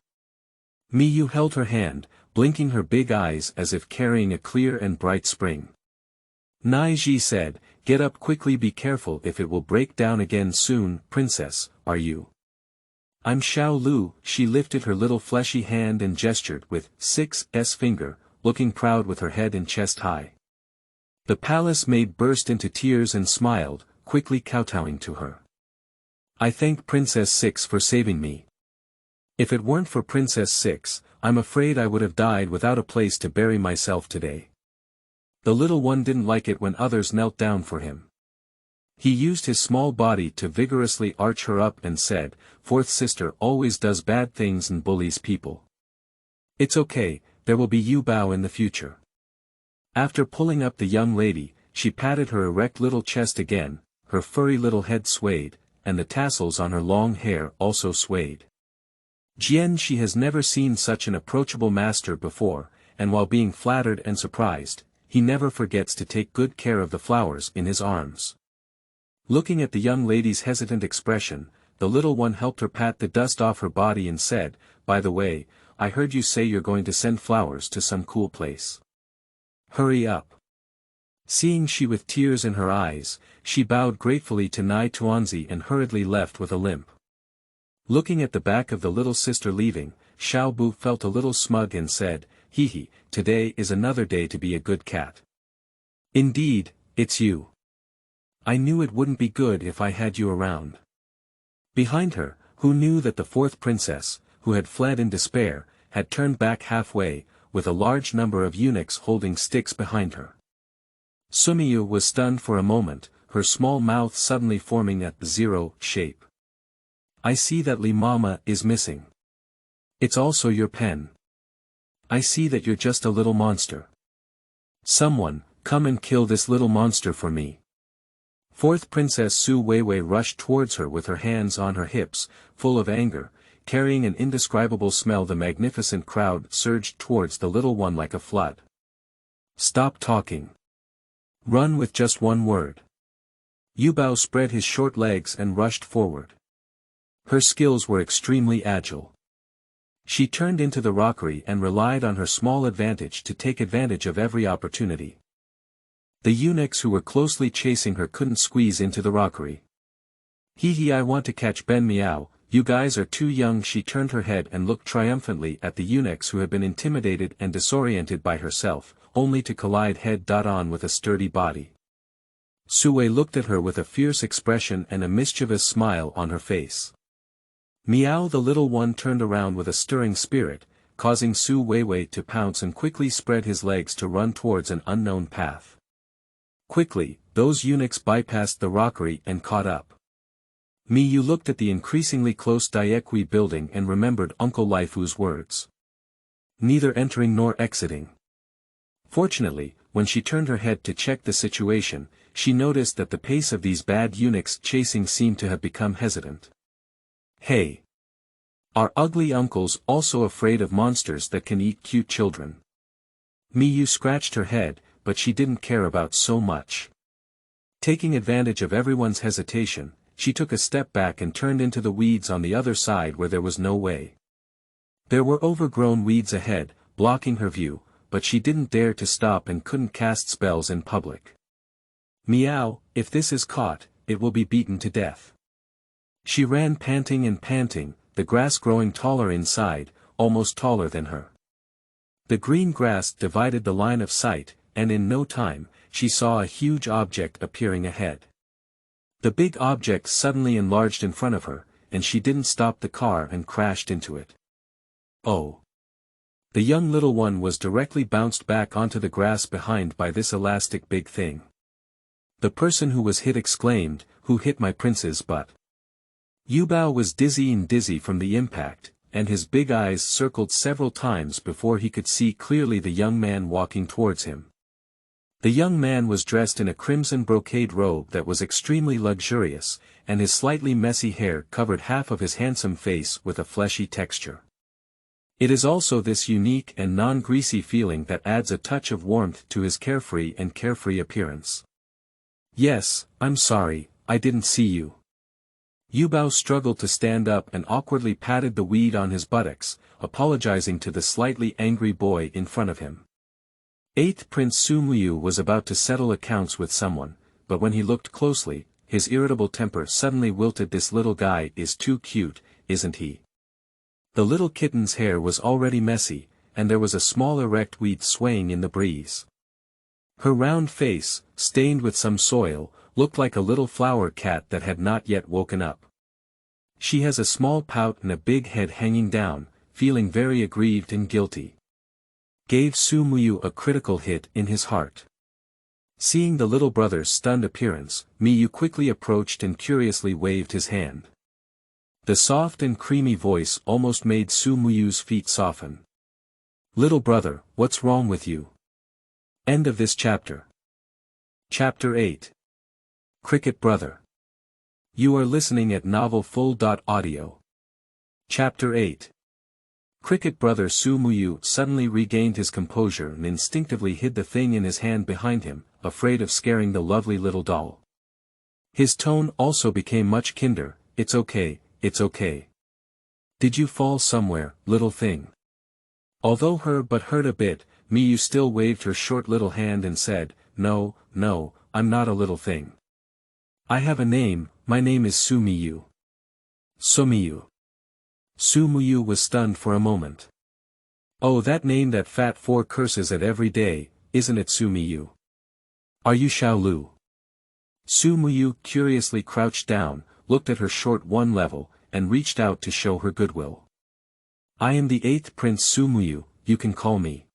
Miyu held her hand, blinking her big eyes as if carrying a clear and bright spring. Naiji said, "Get up quickly, be careful if it will break down again soon." "Princess, are you?" "I'm Xiao Lu." She lifted her little fleshy hand and gestured with 6's finger, looking proud with her head and chest high. The palace maid burst into tears and smiled, quickly kowtowing to her. "I thank Princess Six for saving me. If it weren't for Princess Six, I'm afraid I would have died without a place to bury myself today." The little one didn't like it when others knelt down for him. He used his small body to vigorously arch her up and said, "Fourth sister always does bad things and bullies people. It's okay, there will be Yu Bao in the future." After pulling up the young lady, she patted her erect little chest again, her furry little head swayed, and the tassels on her long hair also swayed. Jian she has never seen such an approachable master before, and while being flattered and surprised, he never forgets to take good care of the flowers in his arms. Looking at the young lady's hesitant expression, the little one helped her pat the dust off her body and said, "By the way, I heard you say you're going to send flowers to some cool place. Hurry up." Seeing she with tears in her eyes, she bowed gratefully to Nai Tuanzi and hurriedly left with a limp. Looking at the back of the little sister leaving, Xiao Bu felt a little smug and said, "Hee hee, today is another day to be a good cat." "Indeed, it's you. I knew it wouldn't be good if I had you around." Behind her, who knew that the fourth princess, who had fled in despair, had turned back halfway, with a large number of eunuchs holding sticks behind her. Sumiyu was stunned for a moment, her small mouth suddenly forming at the zero shape. "I see that Li Mama is missing. It's also your pen. I see that you're just a little monster. Someone, come and kill this little monster for me." Fourth Princess Su Weiwei rushed towards her with her hands on her hips, full of anger, carrying an indescribable smell. The magnificent crowd surged towards the little one like a flood. "Stop talking. Run with just one word." Yu Bao spread his short legs and rushed forward. Her skills were extremely agile. She turned into the rockery and relied on her small advantage to take advantage of every opportunity. The eunuchs who were closely chasing her couldn't squeeze into the rockery. "Hee hee, I want to catch Ben Miao, you guys are too young." She turned her head and looked triumphantly at the eunuchs who had been intimidated and disoriented by herself, only to collide head-on with a sturdy body. Sui looked at her with a fierce expression and a mischievous smile on her face. Miao the little one turned around with a stirring spirit, causing Su Weiwei to pounce and quickly spread his legs to run towards an unknown path. Quickly, those eunuchs bypassed the rockery and caught up. Miyu looked at the increasingly close Daekui building and remembered Uncle Laifu's words. Neither entering nor exiting. Fortunately, when she turned her head to check the situation, she noticed that the pace of these bad eunuchs chasing seemed to have become hesitant. "Hey! Are ugly uncles also afraid of monsters that can eat cute children?" Miyu scratched her head, but she didn't care about so much. Taking advantage of everyone's hesitation, she took a step back and turned into the weeds on the other side where there was no way. There were overgrown weeds ahead, blocking her view, but she didn't dare to stop and couldn't cast spells in public. "Meow, if this is caught, it will be beaten to death." She ran panting and panting, the grass growing taller inside, almost taller than her. The green grass divided the line of sight, and in no time, she saw a huge object appearing ahead. The big object suddenly enlarged in front of her, and she didn't stop the car and crashed into it. Oh! The young little one was directly bounced back onto the grass behind by this elastic big thing. The person who was hit exclaimed, "Who hit my prince's butt?" Yu Bao was dizzy from the impact, and his big eyes circled several times before he could see clearly the young man walking towards him. The young man was dressed in a crimson brocade robe that was extremely luxurious, and his slightly messy hair covered half of his handsome face with a fleshy texture. It is also this unique and non-greasy feeling that adds a touch of warmth to his carefree appearance. "Yes, I'm sorry, I didn't see you." Yu Bao struggled to stand up and awkwardly patted the weed on his buttocks, apologizing to the slightly angry boy in front of him. 8th Prince Su Muyu was about to settle accounts with someone, but when he looked closely, his irritable temper suddenly wilted. "This little guy is too cute, isn't he?" The little kitten's hair was already messy, and there was a small erect weed swaying in the breeze. Her round face, stained with some soil, looked like a little flower cat that had not yet woken up. She has a small pout and a big head hanging down, feeling very aggrieved and guilty. Gave Su Muyu a critical hit in his heart. Seeing the little brother's stunned appearance, Miyu quickly approached and curiously waved his hand. The soft and creamy voice almost made Su Muyu's feet soften. "Little brother, what's wrong with you?" End of this chapter. Chapter 8. Cricket Brother. You are listening at Novel-Full.audio. Chapter 8. Cricket brother Su Muyu suddenly regained his composure and instinctively hid the thing in his hand behind him, afraid of scaring the lovely little doll. His tone also became much kinder. It's okay, it's okay. Did you fall somewhere, little thing? Although hurt a bit, Miyu still waved her short little hand and said, No, I'm not a little thing. I have a name, my name is Su Miyu. Sumiyu. Su Muyu was stunned for a moment. Oh, that name that fat four curses at every day, isn't it Su Miyu? Are you Xiao Lu? Su Muyu curiously crouched down, looked at her short one level, and reached out to show her goodwill. I am the 8th Prince Su Muyu, you can call me.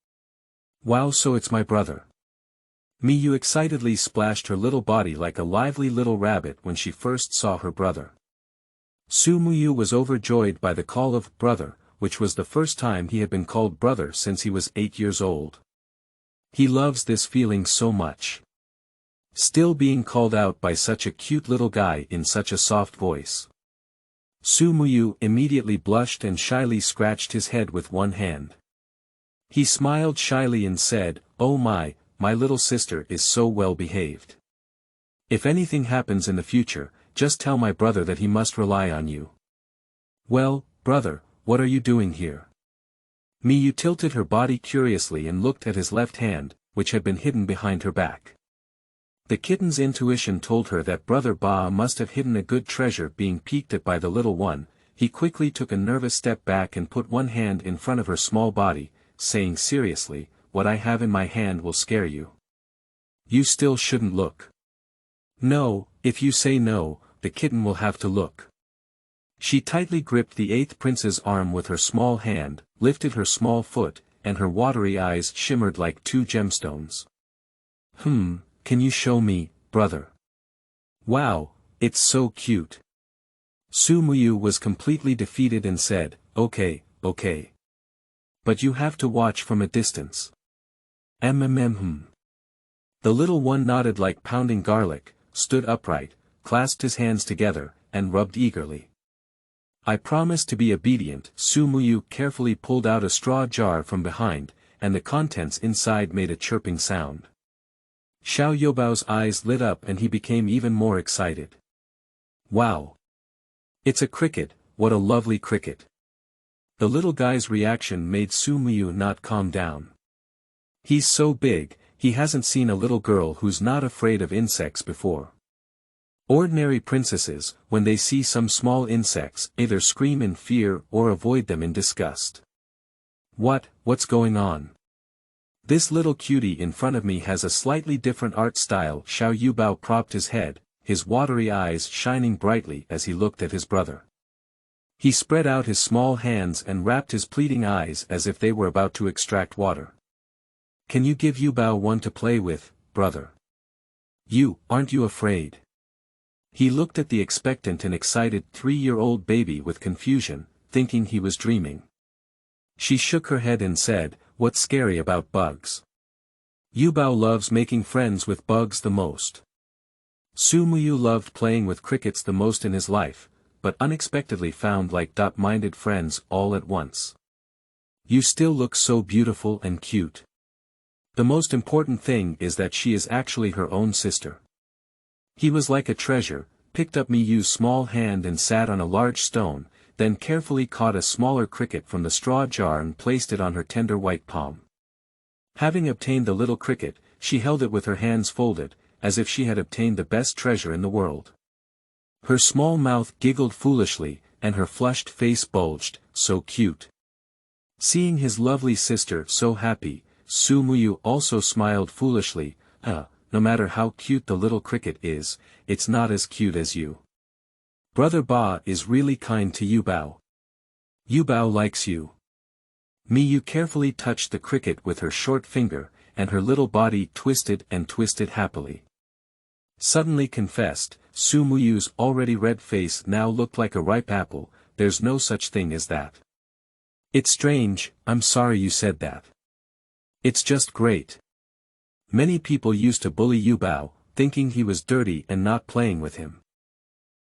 Wow, so it's my brother. Miyu excitedly splashed her little body like a lively little rabbit when she first saw her brother. Su Muyu was overjoyed by the call of brother, which was the first time he had been called brother since he was 8 years old. He loves this feeling so much. Still being called out by such a cute little guy in such a soft voice. Su Muyu immediately blushed and shyly scratched his head with one hand. He smiled shyly and said, Oh my little sister is so well behaved. If anything happens in the future, just tell my brother that he must rely on you. Well, brother, what are you doing here? Miyu tilted her body curiously and looked at his left hand, which had been hidden behind her back. The kitten's intuition told her that brother Ba must have hidden a good treasure being peeked at by the little one. He quickly took a nervous step back and put one hand in front of her small body, saying seriously, What I have in my hand will scare you. You still shouldn't look. No, if you say no, the kitten will have to look. She tightly gripped the 8th prince's arm with her small hand, lifted her small foot, and her watery eyes shimmered like 2 gemstones. Can you show me, brother? Wow, it's so cute. Su Muyu was completely defeated and said, Okay. But you have to watch from a distance. The little one nodded like pounding garlic, stood upright, clasped his hands together, and rubbed eagerly. I promise to be obedient. Su Muyu carefully pulled out a straw jar from behind, and the contents inside made a chirping sound. Xiao Youbao's eyes lit up and he became even more excited. Wow! It's a cricket, what a lovely cricket. The little guy's reaction made Su Muyu not calm down. He's so big, he hasn't seen a little girl who's not afraid of insects before. Ordinary princesses, when they see some small insects, either scream in fear or avoid them in disgust. What's going on? This little cutie in front of me has a slightly different art style. Xiao Yubao propped his head, his watery eyes shining brightly as he looked at his brother. He spread out his small hands and wrapped his pleading eyes as if they were about to extract water. Can you give Yubao one to play with, brother? Aren't you afraid? He looked at the expectant and excited 3-year-old baby with confusion, thinking he was dreaming. She shook her head and said, What's scary about bugs? Yubao loves making friends with bugs the most. Su Muyu loved playing with crickets the most in his life, but unexpectedly found like-minded friends all at once. You still look so beautiful and cute. The most important thing is that she is actually her own sister. He was like a treasure, picked up Miyu's small hand and sat on a large stone, then carefully caught a smaller cricket from the straw jar and placed it on her tender white palm. Having obtained the little cricket, she held it with her hands folded, as if she had obtained the best treasure in the world. Her small mouth giggled foolishly, and her flushed face bulged, so cute. Seeing his lovely sister so happy, Su Muyu also smiled foolishly. No matter how cute the little cricket is, it's not as cute as you. Brother Ba is really kind to Yubao. Yubao likes you. Miyu carefully touched the cricket with her short finger, and her little body twisted and twisted happily. Suddenly confessed, Su Muyu's already red face now looked like a ripe apple. There's no such thing as that. It's strange, I'm sorry you said that. It's just great. Many people used to bully Yubao, thinking he was dirty and not playing with him.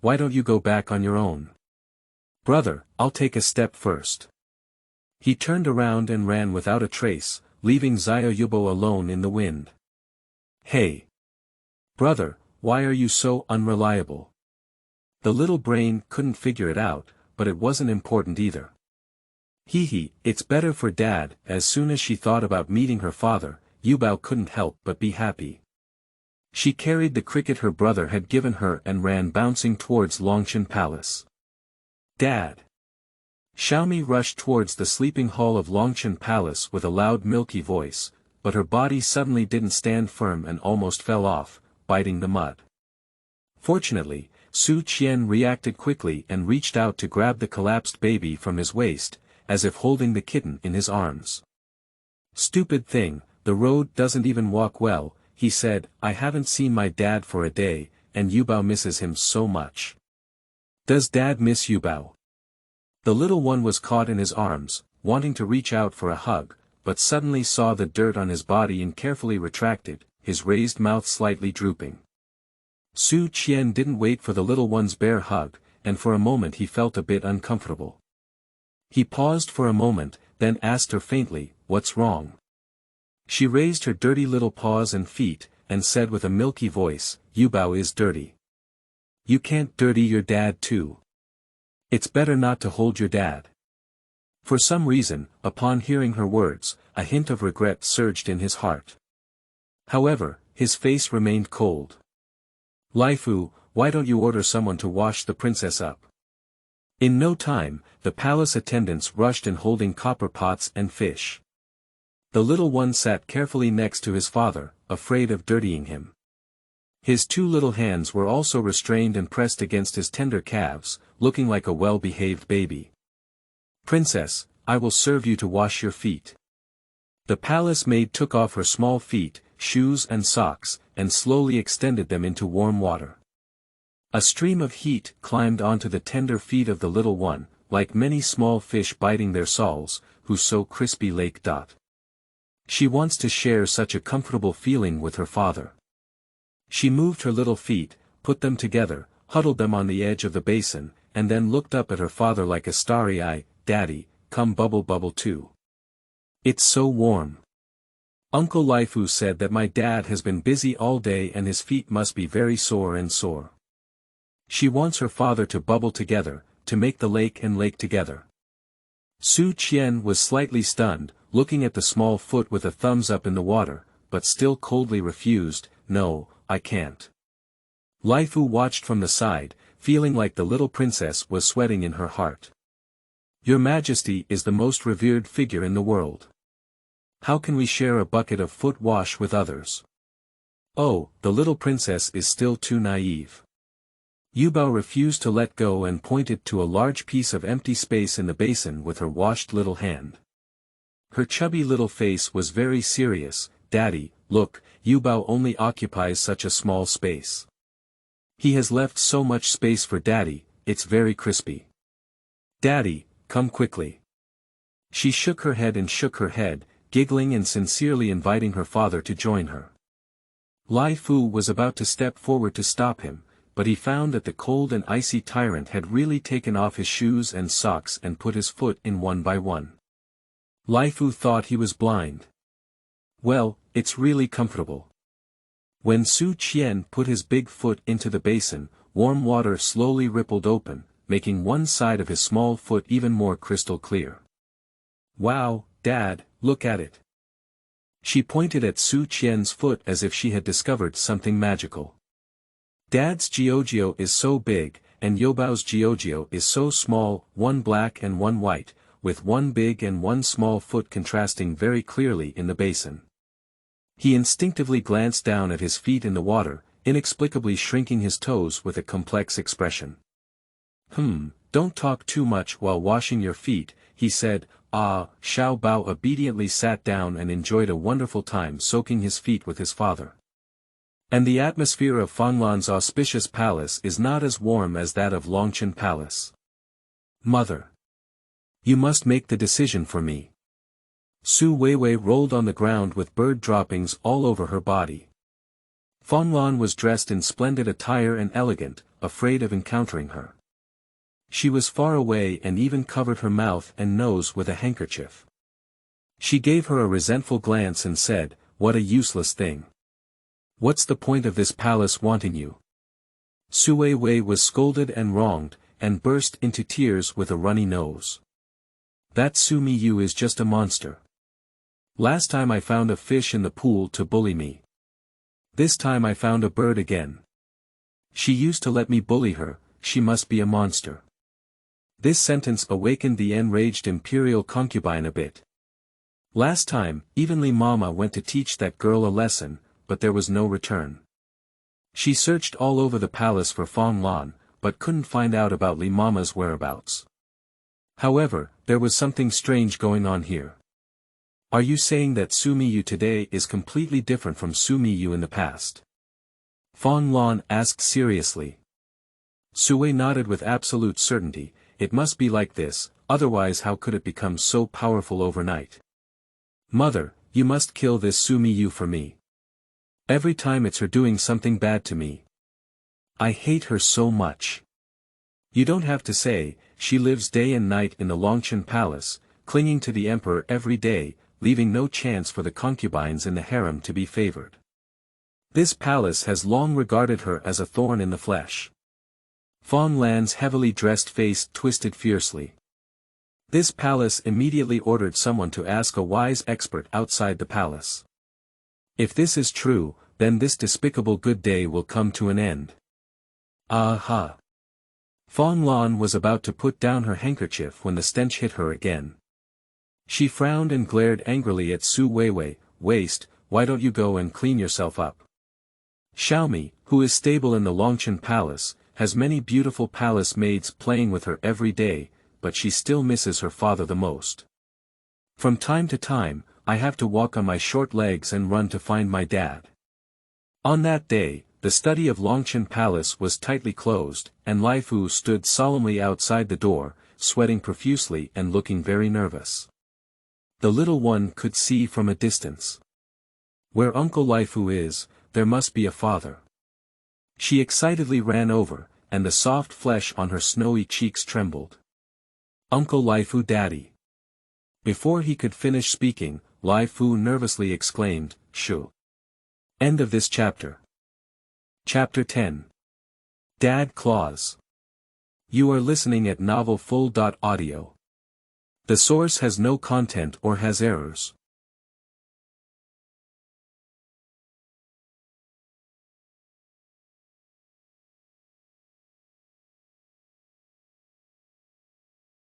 why don't you go back on your own? Brother, I'll take a step first. He turned around and ran without a trace, leaving Xiao Yubo alone in the wind. Hey! Brother, why are you so unreliable? The little brain couldn't figure it out, but it wasn't important either. Hee, it's better for Dad. As soon as she thought about meeting her father, Yubao couldn't help but be happy. She carried the cricket her brother had given her and ran bouncing towards Longchen Palace. Dad! Xiaomi rushed towards the sleeping hall of Longchen Palace with a loud milky voice, but her body suddenly didn't stand firm and almost fell off, biting the mud. Fortunately, Su Qian reacted quickly and reached out to grab the collapsed baby from his waist, as if holding the kitten in his arms. Stupid thing, the road doesn't even walk well, he said. I haven't seen my dad for a day, and Yubao misses him so much. Does Dad miss Yubao? The little one was caught in his arms, wanting to reach out for a hug, but suddenly saw the dirt on his body and carefully retracted, his raised mouth slightly drooping. Su Qian didn't wait for the little one's bare hug, and for a moment he felt a bit uncomfortable. He paused for a moment, then asked her faintly, "What's wrong?" She raised her dirty little paws and feet, and said with a milky voice, "Yubao is dirty. You can't dirty your dad too. It's better not to hold your dad." For some reason, upon hearing her words, a hint of regret surged in his heart. However, his face remained cold. "Laifu, why don't you order someone to wash the princess up?" In no time, the palace attendants rushed in holding copper pots and fish. The little one sat carefully next to his father, afraid of dirtying him. His two little hands were also restrained and pressed against his tender calves, looking like a well-behaved baby. "Princess, I will serve you to wash your feet." The palace maid took off her small feet, shoes and socks, and slowly extended them into warm water. A stream of heat climbed onto the tender feet of the little one, like many small fish biting their soles, whose so crispy lake dot. She wants to share such a comfortable feeling with her father. She moved her little feet, put them together, huddled them on the edge of the basin, and then looked up at her father like a starry eye. "Daddy, come bubble bubble too. It's so warm." Uncle Laifu said that my dad has been busy all day and his feet must be very sore. She wants her father to bubble together, to make the lake and lake together. Su Qian was slightly stunned, looking at the small foot with a thumbs up in the water, but still coldly refused, "No, I can't." Laifu watched from the side, feeling like the little princess was sweating in her heart. "Your Majesty is the most revered figure in the world. How can we share a bucket of foot wash with others?" Oh, the little princess is still too naive. Yubao refused to let go and pointed to a large piece of empty space in the basin with her washed little hand. Her chubby little face was very serious. "Daddy, look, Yubao only occupies such a small space. He has left so much space for Daddy, it's very crispy. Daddy, come quickly." She shook her head and shook her head, giggling and sincerely inviting her father to join her. Laifu was about to step forward to stop him, but he found that the cold and icy tyrant had really taken off his shoes and socks and put his foot in one by one. Laifu thought he was blind. "Well, it's really comfortable." When Su Qian put his big foot into the basin, warm water slowly rippled open, making one side of his small foot even more crystal clear. "Wow, Dad, look at it." She pointed at Su Qian's foot as if she had discovered something magical. "Dad's Giorgio is so big, and Yubao's Giorgio is so small, one black and one white, with one big and one small foot contrasting very clearly in the basin." He instinctively glanced down at his feet in the water, inexplicably shrinking his toes with a complex expression. Don't talk too much while washing your feet," he said. Xiao Bao obediently sat down and enjoyed a wonderful time soaking his feet with his father. And the atmosphere of Fanglan's auspicious palace is not as warm as that of Longchen Palace. "Mother. You must make the decision for me." Su Weiwei rolled on the ground with bird droppings all over her body. Fanlan was dressed in splendid attire and elegant, afraid of encountering her. She was far away and even covered her mouth and nose with a handkerchief. She gave her a resentful glance and said, "What a useless thing. What's the point of this palace wanting you?" Su Weiwei was scolded and wronged, and burst into tears with a runny nose. "That Su Miyu is just a monster. Last time I found a fish in the pool to bully me. This time I found a bird again. She used to let me bully her, she must be a monster." This sentence awakened the enraged imperial concubine a bit. Last time, even Li Mama went to teach that girl a lesson, but there was no return. She searched all over the palace for Fanlan, but couldn't find out about Li Mama's whereabouts. However, there was something strange going on here. "Are you saying that Su Miyu today is completely different from Su Miyu in the past?" Fanlan asked seriously. Sui nodded with absolute certainty. "It must be like this, otherwise how could it become so powerful overnight? Mother, you must kill this Su Miyu for me. Every time it's her doing something bad to me. I hate her so much." "You don't have to say, she lives day and night in the Longchen Palace, clinging to the emperor every day, leaving no chance for the concubines in the harem to be favored. This palace has long regarded her as a thorn in the flesh." Fanlan's heavily dressed face twisted fiercely. This palace immediately ordered someone to ask a wise expert outside the palace. If this is true, then this despicable good day will come to an end. Aha! Fanlan was about to put down her handkerchief when the stench hit her again. She frowned and glared angrily at Su Weiwei. "Waste, why don't you go and clean yourself up?" Xiaomi, who is stable in the Longchen Palace, has many beautiful palace maids playing with her every day, but she still misses her father the most. "From time to time, I have to walk on my short legs and run to find my dad." On that day, the study of Longchen Palace was tightly closed, and Lai Fu stood solemnly outside the door, sweating profusely and looking very nervous. The little one could see from a distance. Where Uncle Lai Fu is, there must be a father. She excitedly ran over, and the soft flesh on her snowy cheeks trembled. "Uncle Lai Fu, Daddy." Before he could finish speaking, Lai Fu nervously exclaimed, "Shu." End of this chapter. Chapter 10. Dad Claus. You are listening at novelfull.audio. The source has no content or has errors.